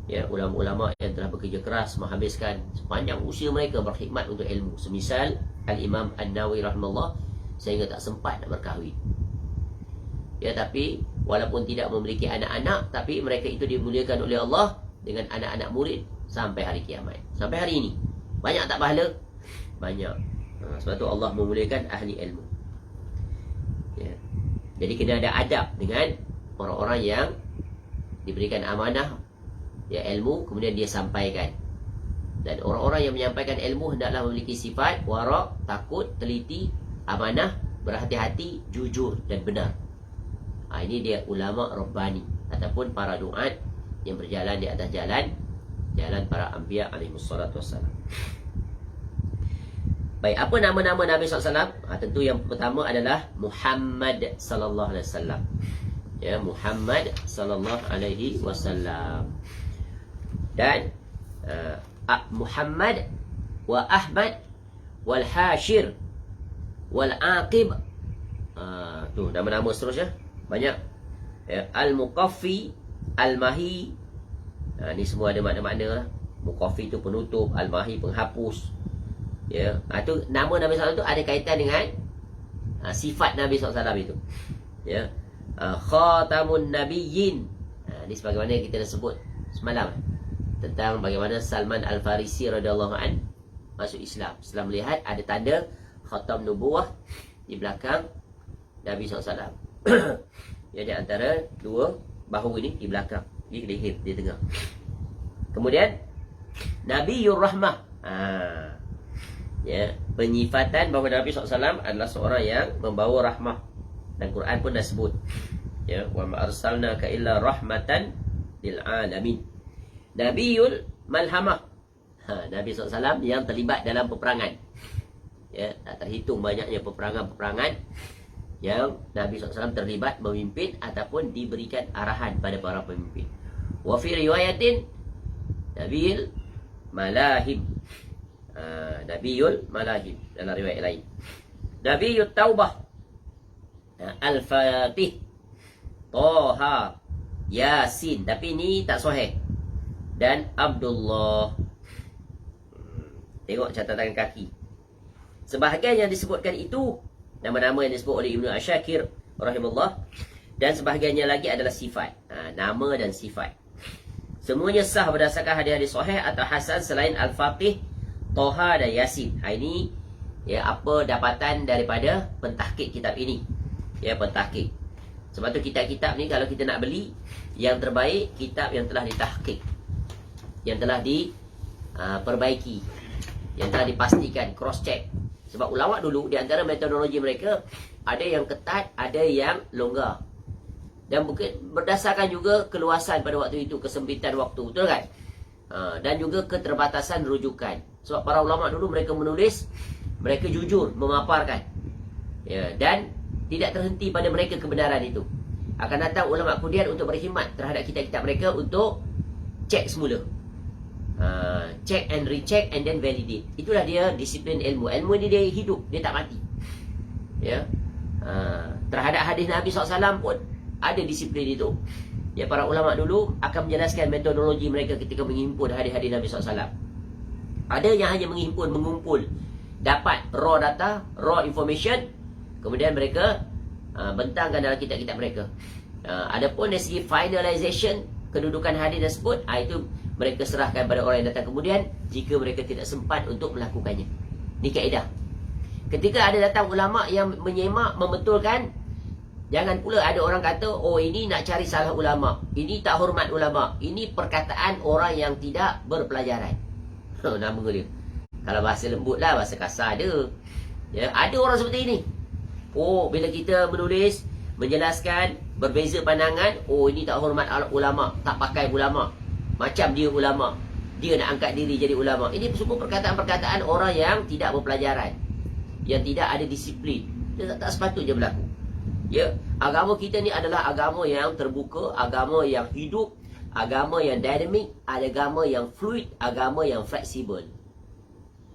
Ya, ulama-ulama yang telah bekerja keras menghabiskan sepanjang usia mereka berkhidmat untuk ilmu. Semisal Al-Imam An-Nawawi rahimahullah, sehingga tak sempat nak berkahwin. Ya, tapi walaupun tidak memiliki anak-anak, tapi mereka itu dimuliakan oleh Allah dengan anak-anak murid sampai hari kiamat. Sampai hari ini. Banyak tak pahala? Banyak. Sebab tu Allah memuliakan ahli ilmu. Ya. Jadi kena ada adab dengan orang-orang yang diberikan amanah, ya, ilmu, kemudian dia sampaikan. Dan orang-orang yang menyampaikan ilmu hendaklah memiliki sifat wara', takut, teliti, amanah, berhati-hati, jujur dan benar. Ini dia ulama rabbani ataupun para duat yang berjalan di atas jalan para anbiya alaihissalatu wassalam. Baik, apa nama-nama Nabi SAW? Tentu yang pertama adalah Muhammad sallallahu alaihi wasallam. Ya, Muhammad sallallahu alaihi wasallam. Dan Muhammad wa Ahmad wal Hashir wal Aqib. Tu nama-nama seterusnya banyak. Ya, Al-Muqaffi, Al-Mahi. Ni semua ada makna-makna lah. Muqaffi tu penutup, Al-Mahi penghapus. Ya, tu nama Nabi SAW tu ada kaitan dengan sifat Nabi SAW itu. Ya. Khatamun Nabiyyin. Ini sebagaimana kita dah sebut semalam tentang bagaimana Salman Al-Farisi radhiyallahu an masuk Islam. Setelah melihat ada tanda khatam nubuwah di belakang Nabi SAW. Ya, di antara dua bahu ini di belakang, di leher, di tengah. Kemudian Nabiyur Rahmah. Ya, penyifatan bahawa Nabi SAW adalah seorang yang membawa rahmah. Dan Quran pun dah sebut. Ya, wa ma arsalnaka illa rahmatan lil alamin. Nabiyul malhamah. Nabi SAW yang terlibat dalam peperangan. Ya, tak terhitung banyaknya peperangan-peperangan yang Nabi SAW terlibat memimpin ataupun diberikan arahan pada para pemimpin. Wa fi riwayatin Nabiul Malahim. Nabiul Malahim dalam riwayat lain. Nabiul Taubah, Al-Fatih, Toha, Yasin, tapi ni tak sahih. Dan Abdullah. Tengok catatan kaki. Sebahagian yang disebutkan itu nama-nama yang disebut oleh Ibnu Asyakir rahimahullah, dan sebahagiannya lagi adalah sifat. Nama dan sifat. Semuanya sah berdasarkan hadis-hadis sahih atau hasan selain Al-Fatih, Toha dan Yasin. Ini ya apa dapatan daripada pentahqiq kitab ini. Ya, pentahqiq. Sebab tu kitab-kitab ni kalau kita nak beli, yang terbaik kitab yang telah ditahqiq, yang telah diperbaiki, yang telah dipastikan, cross check. Sebab ulama dulu di antara metodologi mereka ada yang ketat, ada yang longgar. Dan mungkin berdasarkan juga keluasan pada waktu itu, kesempitan waktu, betul kan? Dan juga keterbatasan rujukan. Sebab para ulama dulu mereka menulis, mereka jujur memaparkan. Ya, dan tidak terhenti pada mereka kebenaran itu. Akan datang ulama kemudian untuk berkhidmat terhadap kitab-kitab mereka untuk cek semula. Check and recheck and then validate. Itulah dia disiplin ilmu. Ilmu ni dia hidup, dia tak mati. Ya. Terhadap hadis Nabi SAW pun ada disiplin itu. Ya, para ulama dulu akan menjelaskan metodologi mereka ketika menghimpun hadis-hadis Nabi SAW. Ada yang hanya menghimpun, mengumpul, dapat raw data, raw information, kemudian mereka bentangkan dalam kitab-kitab mereka. Adapun dari segi finalization kedudukan hadis tersebut, itu mereka serahkan pada orang yang datang kemudian jika mereka tidak sempat untuk melakukannya. Ini kaedah. Ketika ada datang ulama yang menyemak, membetulkan, jangan pula ada orang kata, oh ini nak cari salah ulama, ini tak hormat ulama, ini perkataan orang yang tidak berpelajaran. Nama dia. Kalau bahasa lembut lah, bahasa kasar ada. Ya, ada orang seperti ini. Oh, bila kita menulis, menjelaskan, berbeza pandangan, oh ini tak hormat ulama, tak pakai ulama, macam dia ulama, dia nak angkat diri jadi ulama. Ini semua perkataan-perkataan orang yang tidak berpelajaran, yang tidak ada disiplin. Dia tak sepatutnya berlaku. Ya, agama kita ni adalah agama yang terbuka, agama yang hidup, agama yang dinamik, agama yang fluid, agama yang fleksibel.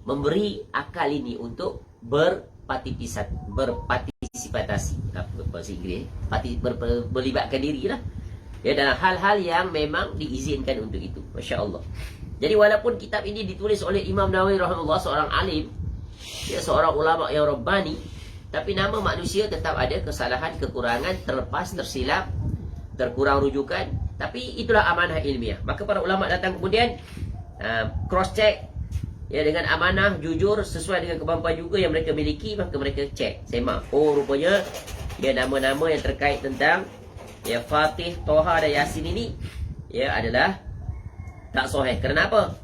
Memberi akal ini untuk berpartisipasi, apa bahasa Inggeris, berlibatkan diri lah. Ya, dalam hal-hal yang memang diizinkan untuk itu. Masya Allah. Jadi walaupun kitab ini ditulis oleh Imam Nawawi rahimahullah, seorang alim, dia seorang ulama yang rabbani, tapi nama manusia tetap ada kesalahan, kekurangan, terlepas, tersilap, terkurang rujukan. Tapi itulah amanah ilmiah. Maka para ulama datang kemudian cross check, ya, dengan amanah, jujur, sesuai dengan kemampuan juga yang mereka miliki. Maka mereka cek, semak, oh rupanya ya nama-nama yang terkait tentang ya Fatih, Toha dan Yasin ini ya adalah tak sahih. Kerana apa?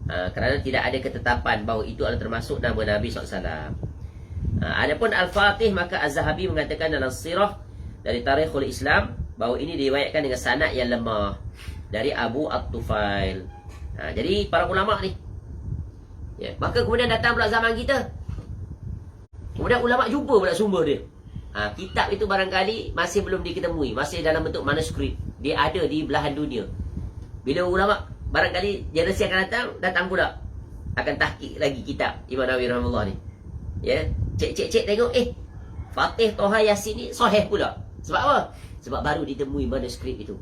Kerana tidak ada ketetapan bahawa itu adalah termasuk nama Nabi SAW. Adapun Al-Fatih, maka Az-Zahabi mengatakan dalam sirah dari Tarikhul Islam bahawa ini diriwayatkan dengan sanad yang lemah dari Abu At-Tufail. Jadi para ulama ni ya, maka kemudian datang pula zaman kita, kemudian ulama jumpa pula sumber dia. Kitab itu barangkali masih belum diketemui, masih dalam bentuk manuskrip, dia ada di belahan dunia. Bila ulama barangkali generasi akan datang pula akan tahqiq lagi kitab Imam Nawawi rahimahullah ni. Ya, cek tengok, Fatih, Toha, Yasin ni sahih pula. Sebab apa? Sebab baru ditemui manuskrip itu.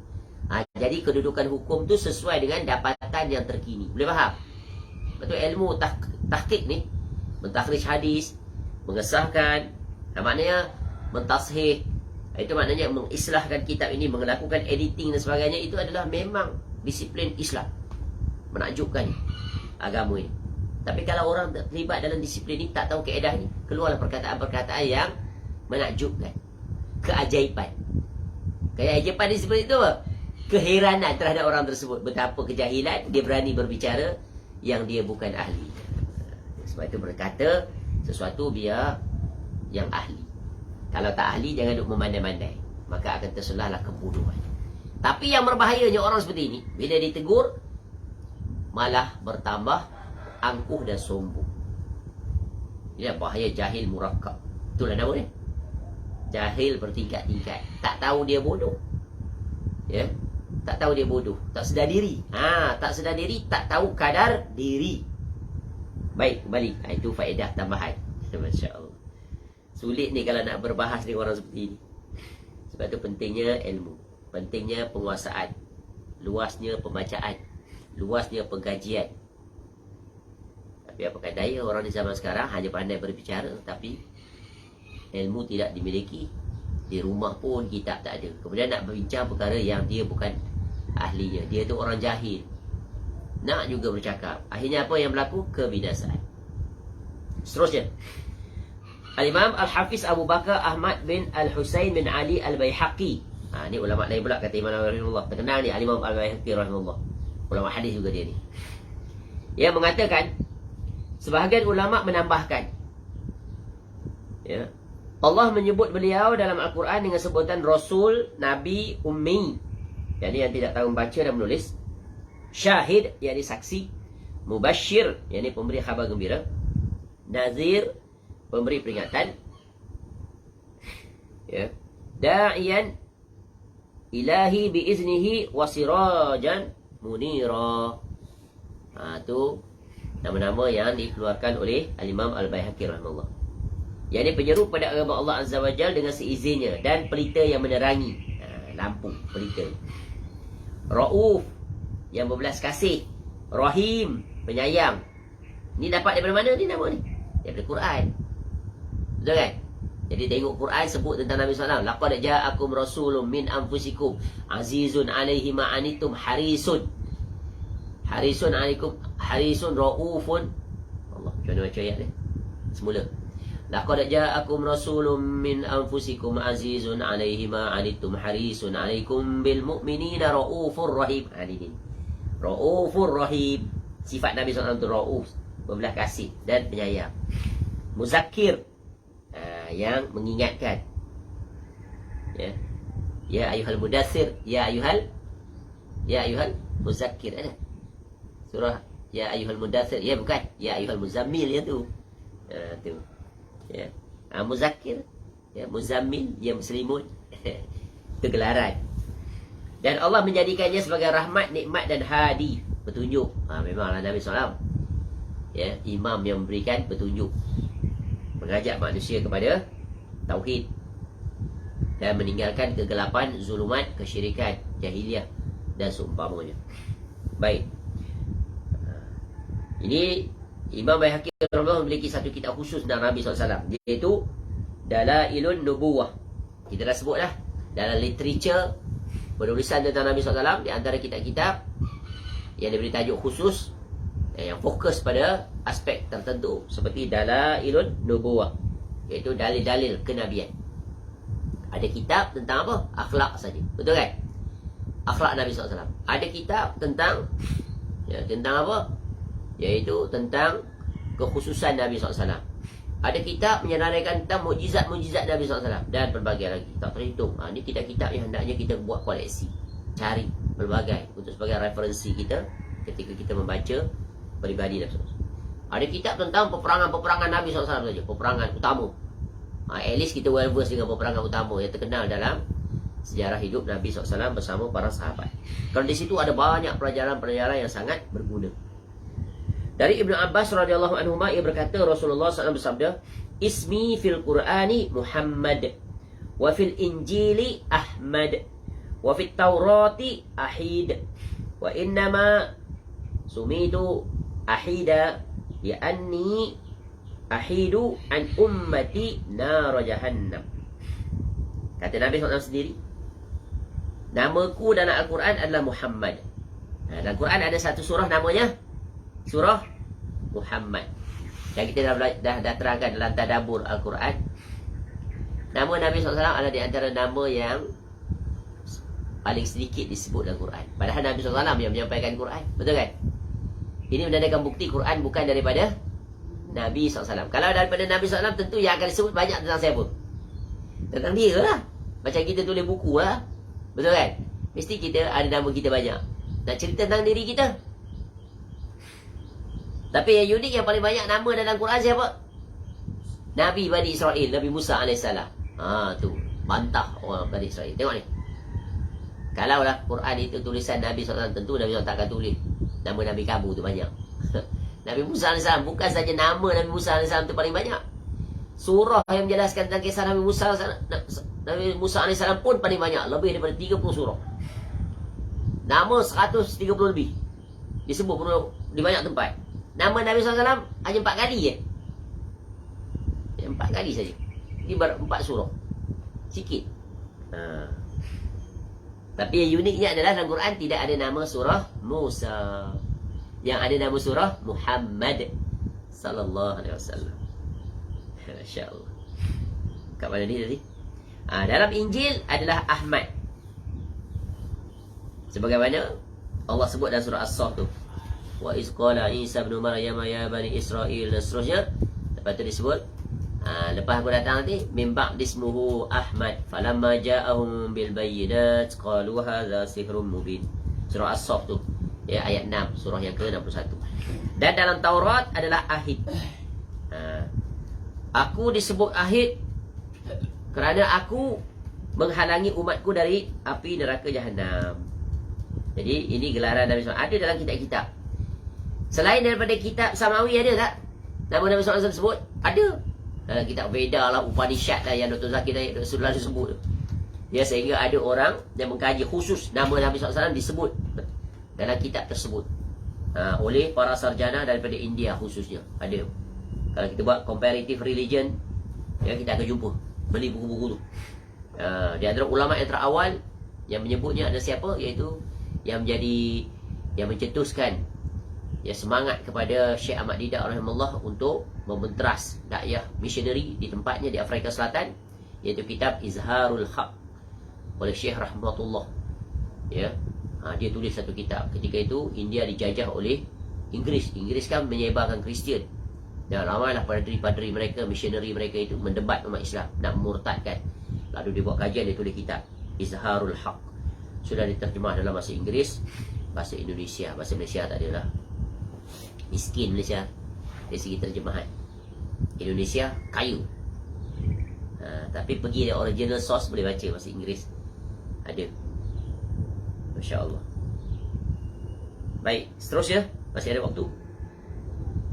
Jadi kedudukan hukum tu sesuai dengan dapatan yang terkini. Boleh faham? Betul, ilmu tahqiq ni, mentakhrij hadis, mengesahkan, maknanya mentashih, itu maknanya mengislahkan kitab ini, melakukan editing dan sebagainya. Itu adalah memang disiplin Islam. Menakjubkan agama ini. Tapi kalau orang terlibat dalam disiplin ini, tak tahu kaedah ni, keluarlah perkataan-perkataan yang menakjubkan, keajaiban. Keajaiban disiplin itu apa? Keheranan terhadap orang tersebut. Betapa kejahilan dia berani berbicara yang dia bukan ahli. Sebab itu berkata sesuatu biar yang ahli. Kalau tak ahli, jangan duk memandai-mandai, maka akan terselahlah kebodohan. Tapi yang berbahayanya orang seperti ini, bila ditegur, malah bertambah angkuh dan sombong. Ini bahaya jahil murakkab. Itulah nama dia. Jahil bertingkat-tingkat. Tak tahu dia bodoh. Ya. Tak tahu dia bodoh. Tak sedar diri. Tak sedar diri, tak tahu kadar diri. Baik, kembali. Itu faedah tambahan. Masya Allah. Sulit ni kalau nak berbahas dengan orang seperti ini. Sebab tu pentingnya ilmu. Pentingnya penguasaan. Luasnya pembacaan. Luasnya pengkajian. Tapi apakah daya orang di zaman sekarang hanya pandai berbicara, tapi ilmu tidak dimiliki. Di rumah pun kitab tak ada. Kemudian nak berbincang perkara yang dia bukan ahlinya. Dia tu orang jahil. Nak juga bercakap. Akhirnya apa yang berlaku? Kebinasaan. Seterusnya, Al-Imam Al-Hafiz Abu Bakar Ahmad bin Al-Husain bin Ali Al-Baihaqi. Ni ulama lain pula kata Imam Rahimahullah. Terkenal ni Al-Imam Al-Baihaqi Rahimahullah. Ulama hadis juga dia ni. Dia mengatakan, sebahagian ulama menambahkan, ya, Allah menyebut beliau dalam Al-Quran dengan sebutan Rasul, Nabi, Ummi, yakni yang tidak tahu membaca dan menulis. Syahid, yakni saksi. Mubashir, yakni pemberi khabar gembira. Nazir, pemberi peringatan. Ya. Da'iyan ilahi biiznihi wasirajan munira. Tu nama-nama yang dikeluarkan oleh Al-Imam Al-Baihaqi rahimahullah. Yang ini penyeru pada agama Allah Azza wa Jal dengan seizinnya, dan pelita yang menerangi. Lampu, pelita. Ra'uf, yang berbelas kasih. Rahim, penyayang. Ni dapat daripada mana ni nama ni? Daripada Quran. Betul kan? Jadi tengok Quran sebut tentang Nabi SAW. Laqad ja'akum rasulun min anfusikum azizun alaihi ma'anitum harisun. Harisun alaikum, harisun ra'ufun. Allah, macam mana baca ayat ni? Semula. Laqad ja'akum rasulun min anfusikum azizun alaihi ma'anitum harisun alaikum bil mu'minina ra'ufur rahim. Ini. Ra'ufur rahim. Sifat Nabi SAW itu ra'uf, berbelas kasih dan penyayang. Muzakkir, yang mengingatkan. Ya. Ya ayuhal mudathir, ya ayuhal muzakkir. Ada surah ya ayuhal mudathir, ya bukan, ya ayuhal muzammil, ya tu. Tu. Ya. Muzakkir, ya muzammil, ya muslimun. Itu gelaran. Dan Allah menjadikannya sebagai rahmat, nikmat dan hadi, petunjuk. Memanglah Nabi SAW, ya, imam yang memberikan petunjuk, mengajak manusia kepada tauhid dan meninggalkan kegelapan, zulumat, kesyirikan, jahiliah dan seumpamanya. Baik. Ini Imam Baihaqi memiliki satu kitab khusus tentang Nabi SAW, iaitu Dalailun Nubuwah. Kita dah sebut dah, dalam literature penulisan tentang Nabi SAW, di antara kitab-kitab yang diberi tajuk khusus, yang fokus pada aspek tertentu, seperti Dalailun Nubuwah, iaitu dalil-dalil kenabian. Ada kitab tentang apa? Akhlak saja. Betul kan? Akhlak Nabi SAW. Ada kitab tentang, ya, tentang apa? Iaitu tentang kekhususan Nabi SAW. Ada kitab menyenaraikan tentang mukjizat-mukjizat Nabi SAW, dan berbagai lagi. Tak terhitung. Ini kitab-kitab yang hendaknya kita buat koleksi, cari berbagai untuk sebagai referensi kita ketika kita membaca peribadi Nabi SAW. Ada kitab tentang peperangan-peperangan Nabi SAW saja, peperangan utama. At least kita well versed dengan peperangan utama yang terkenal dalam sejarah hidup Nabi SAW bersama para sahabat. Kalau di situ ada banyak pelajaran-pelajaran yang sangat berguna. Dari Ibnu Abbas radhiyallahu anhu, ia berkata, Rasulullah SAW bersabda, Ismi fil Qur'ani Muhammad, wa fil Injili Ahmad, wa fil Taurati Ahid, wa innama sumitu ahida li'anni ahidu an ummati nar jahannam. Kata Nabi SAW sendiri, namaku dalam Al-Quran adalah Muhammad. Dalam Quran ada satu surah namanya surah Muhammad. Dan kita dah terangkan dalam tadabbur Al-Quran, nama Nabi SAW adalah di antara nama yang paling sedikit disebut dalam Quran. Padahal Nabi SAW yang menyampaikan Quran. Betul kan? Ini menandakan bukti Quran bukan daripada Nabi SAW. Kalau daripada Nabi SAW, tentu yang akan disebut banyak tentang siapa? Tentang dia lah. Macam kita tulis buku lah. Betul kan? Mesti kita ada nama kita banyak. Nak cerita tentang diri kita. Tapi yang unik yang paling banyak nama dalam Quran siapa? Nabi Bani Israel, Nabi Musa AS. Tu bantah orang Bani Israel. Tengok ni. Kalaulah Quran itu tulisan Nabi SAW, tentu Nabi SAW tak akan tulis nama Nabi kamu tu banyak. Nabi Musa AS, bukan saja nama Nabi Musa AS tu paling banyak. Surah yang menjelaskan tentang kisah Nabi Musa AS pun paling banyak. Lebih daripada 30 surah. Nama 130 lebih. Disebut di banyak tempat. Nama Nabi SAW hanya 4 kali je. 4 kali saja. Ini baru 4 surah. Sikit. Tapi yang uniknya adalah dalam Quran tidak ada nama surah Musa. Yang ada nama surah Muhammad sallallahu alaihi wasallam. Masya-Allah. Kat mana ni tadi? Dalam Injil adalah Ahmad. Sebagaimana Allah sebut dalam surah As-Saff tu. Wa iz qala Isa ibn Maryam ya bani Israil, dan seterusnya. Lepas tu disebut lepas aku datang nanti min ba'di ismuhu Ahmad falamma ja'ahum bil bayyinat qalu hadza sihrun mubin. Surah As-Saff tu, ya, ayat 6, surah yang ke-61. Dan dalam Taurat adalah Ahid. Aku disebut Ahid kerana aku menghalangi umatku dari api neraka Jahannam. Jadi ini gelaran Nabi SAW. Ada dalam kitab-kitab. Selain daripada kitab Samawi ada tak? Nama Nabi SAW sebut? Ada. Dalam kitab Veda lah, Upanishad lah, yang Dr. Zakir Naik sudah disebut. Ya, sehingga ada orang yang mengkaji khusus nama Nabi SAW disebut dalam kitab tersebut. Oleh para sarjana daripada India khususnya. Ada. Kalau kita buat comparative religion, ya, kita akan jumpa. Beli buku-buku tu. Di antara ulama yang terawal yang menyebutnya ada siapa? Iaitu yang menjadi, yang mencetuskan, ya, semangat kepada Syekh Ahmad Didat rahimahullah untuk membentras dakwah missionary di tempatnya di Afrika Selatan, iaitu kitab Izharul Haq oleh Syekh rahmatullah. Ya. Dia tulis satu kitab. Ketika itu India dijajah oleh Inggeris. Inggeris kan menyebarkan Kristian. Dan ramailah padri-padri mereka, missionary mereka itu mendebat umat Islam, nak memurtadkan. Lalu dia buat kajian, dia tulis kitab Izharul Haq. Sudah diterjemah dalam bahasa Inggeris, bahasa Indonesia, bahasa Malaysia tak adalah. Miskin Malaysia dari segi terjemahan. Indonesia kayu. Tapi pergi dia original source, boleh baca bahasa Inggeris. Ada. Masya Allah. Baik, seterusnya masih ada waktu.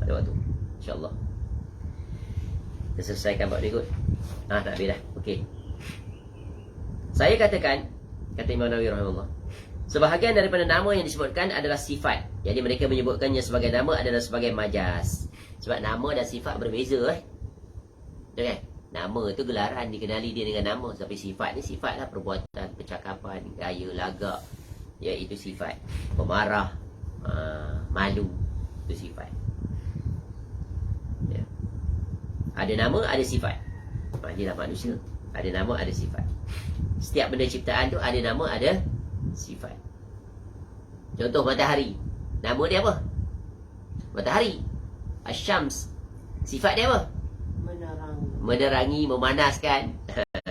Ada waktu, InsyaAllah. Kita selesaikan bab berikut. Tak habis dah. Okey. Saya katakan, kata Imam Nawawi rahimahullah, sebahagian daripada nama yang disebutkan adalah sifat. Jadi mereka menyebutkannya sebagai nama adalah sebagai majas. Sebab nama dan sifat berbeza. Betul kan? Nama itu gelaran, dikenali dia dengan nama. Tapi sifat ni sifatlah perbuatan, percakapan, gaya, lagak. Ya, itu sifat. Pemarah, malu, itu sifat. Ya. Ada nama, ada sifat. Inilah manusia. Ada nama, ada sifat. Setiap benda ciptaan tu ada nama, ada sifat. Contoh matahari. Nama dia apa? Matahari. Asyams. Sifat dia apa? Menerangi, memanaskan.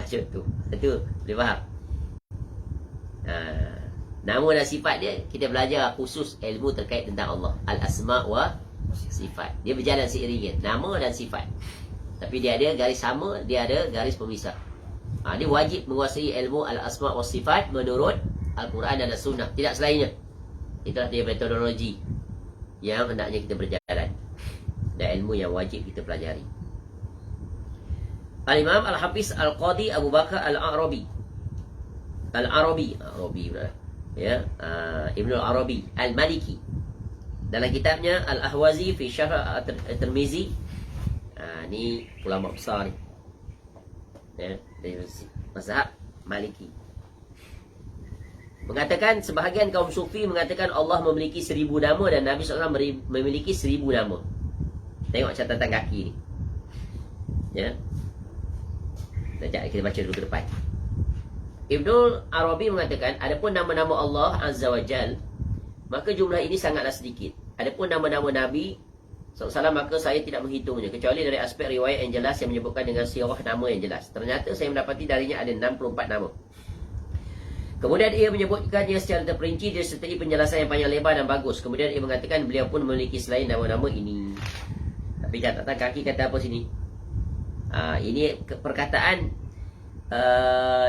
Contoh. Itu boleh faham? Nama dan sifat dia, kita belajar khusus ilmu terkait tentang Allah. Al-asma' wa sifat. Dia berjalan seiringan. Nama dan sifat. Tapi dia ada garis sama, dia ada garis pemisah. Dia wajib menguasai ilmu al-asma' wa sifat menurut Al-Quran dan As-Sunnah. Tidak selainnya. Itulah dia metodologi yang hendaknya kita berjalan. Dan ilmu yang wajib kita pelajari. Al-Imam Al-Hafiz Al-Qadi Abu Bakar Al-Arabi. Al-Arabi pula. Ya, Ibn Al-Arabi Al-Maliki. Dalam kitabnya Al-Ahwazi fi Syarh At-Tirmizi. Ni ulama besar ni. Ya, dari mazhab Maliki. Mengatakan sebahagian kaum sufi mengatakan Allah memiliki 1000 nama dan Nabi SAW memiliki 1000 nama. Tengok catatan kaki ni. Ya. Sekejap kita baca dulu ke depan. Ibnul Arabi mengatakan, adapun nama-nama Allah Azza wa Jal, maka jumlah ini sangatlah sedikit. Adapun nama-nama Nabi SAW, maka saya tidak menghitungnya, kecuali dari aspek riwayat yang jelas yang menyebutkan dengan sirah nama yang jelas. Ternyata saya mendapati darinya ada 64 nama. Kemudian ia menyebutkannya secara terperinci, dia sertai penjelasan yang panjang lebar dan bagus. Kemudian ia mengatakan beliau pun memiliki selain nama-nama ini. Tapi catatan kaki kata apa sini? Ini perkataan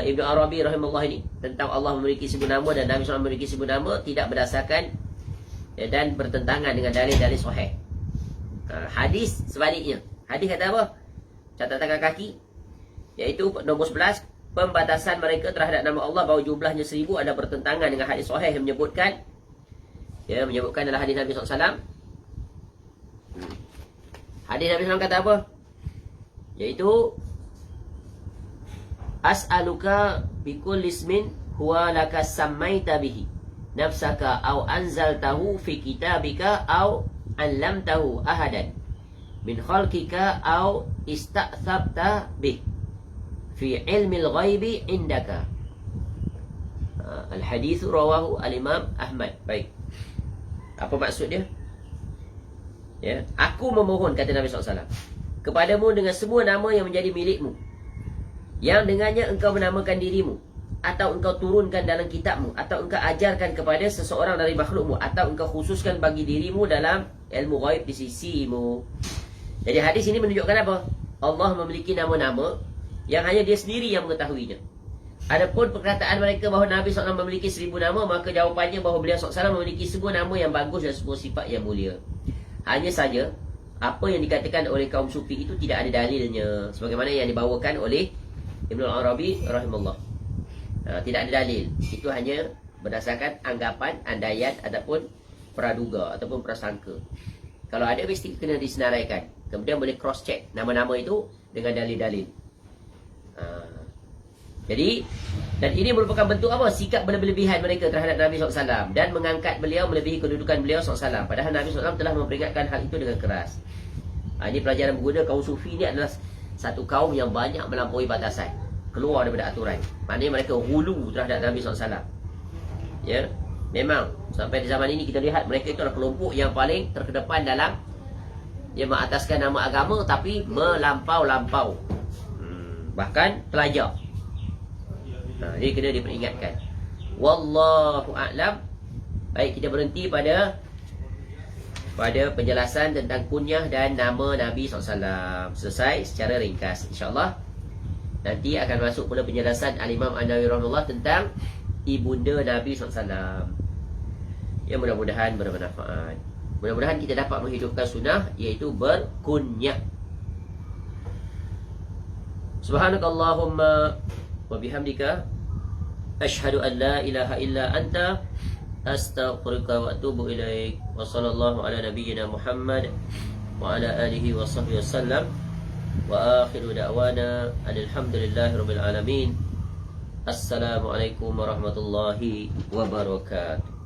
Ibnu Arabi rahimahullah ini tentang Allah memiliki 1000 nama dan Nabi SAW memiliki 1000 nama tidak berdasarkan dan bertentangan dengan dalil-dalil sahih. Hadis sebaliknya. Hadis kata apa? Catatan kaki, iaitu nombor 11, pembatasan mereka terhadap nama Allah bahawa jumlahnya 1000 ada bertentangan dengan hadis sahih yang menyebutkan adalah hadis Nabi SAW. Hadis Nabi SAW kata apa? Iaitu as'aluka bikulli ismin huwa laka sammaita bihi nafsaka au anzaltahu fi kitabika au allamtahu ahadan min khalqika au ista'thabta bih fi ilmil ghaibi indaka. Al-hadis rawahu al-Imam Ahmad. Baik. Apa maksud dia? Ya, aku memohon, kata Nabi SAW, kepadamu dengan semua nama yang menjadi milikmu, yang dengannya engkau menamakan dirimu, atau engkau turunkan dalam kitabmu, atau engkau ajarkan kepada seseorang dari makhlukmu, atau engkau khususkan bagi dirimu dalam ilmu ghaib di sisimu. Jadi hadis ini menunjukkan apa? Allah memiliki nama-nama yang hanya dia sendiri yang mengetahuinya. Adapun perkataan mereka bahawa Nabi SAW memiliki 1000 nama, maka jawapannya bahawa beliau SAW memiliki semua nama yang bagus dan semua sifat yang mulia. Hanya saja apa yang dikatakan oleh kaum sufi itu tidak ada dalilnya, sebagaimana yang dibawakan oleh Ibnu Arabi rahimahullah. Tidak ada dalil. Itu hanya berdasarkan anggapan, andaian ataupun praduga ataupun prasangka. Kalau ada mesti kena disenaraikan. Kemudian boleh cross check nama-nama itu dengan dalil-dalil. Jadi, dan ini merupakan bentuk apa? Sikap berlebihan mereka terhadap Nabi SAW dan mengangkat beliau melebihi kedudukan beliau SAW. Padahal Nabi SAW telah memperingatkan hal itu dengan keras. Ini pelajaran berguna. Kaum sufi ini adalah satu kaum yang banyak melampaui batasan, keluar daripada aturan. Maknanya mereka hulu terhadap Nabi SAW. Ya, memang sampai di zaman ini kita lihat mereka itu adalah kelompok yang paling terkedepan dalam dia mengataskan nama agama tapi melampau-lampau. Bahkan pelajar. Ini kena diperingatkan. Wallahu a'lam. Baik, kita berhenti pada penjelasan tentang kunyah dan nama Nabi SAW. Selesai secara ringkas, insyaAllah. Nanti akan masuk pula penjelasan Al-Imam An-Nawawi rahimahullah tentang ibunda Nabi SAW. Ya, mudah-mudahan bermanfaat. Mudah-mudahan kita dapat menghidupkan sunnah, iaitu berkunyah. Subhanakallahumma wa bihamdika asyhadu an la ilaha illa anta astaghfiruka wa atubu ilaik. Wa sallallahu ala nabiyyina Muhammad wa ala alihi wa sahbihi wasallam. Wa akhiru da'wana alhamdulillahi rabbil alamin. Assalamualaikum warahmatullahi wabarakatuh.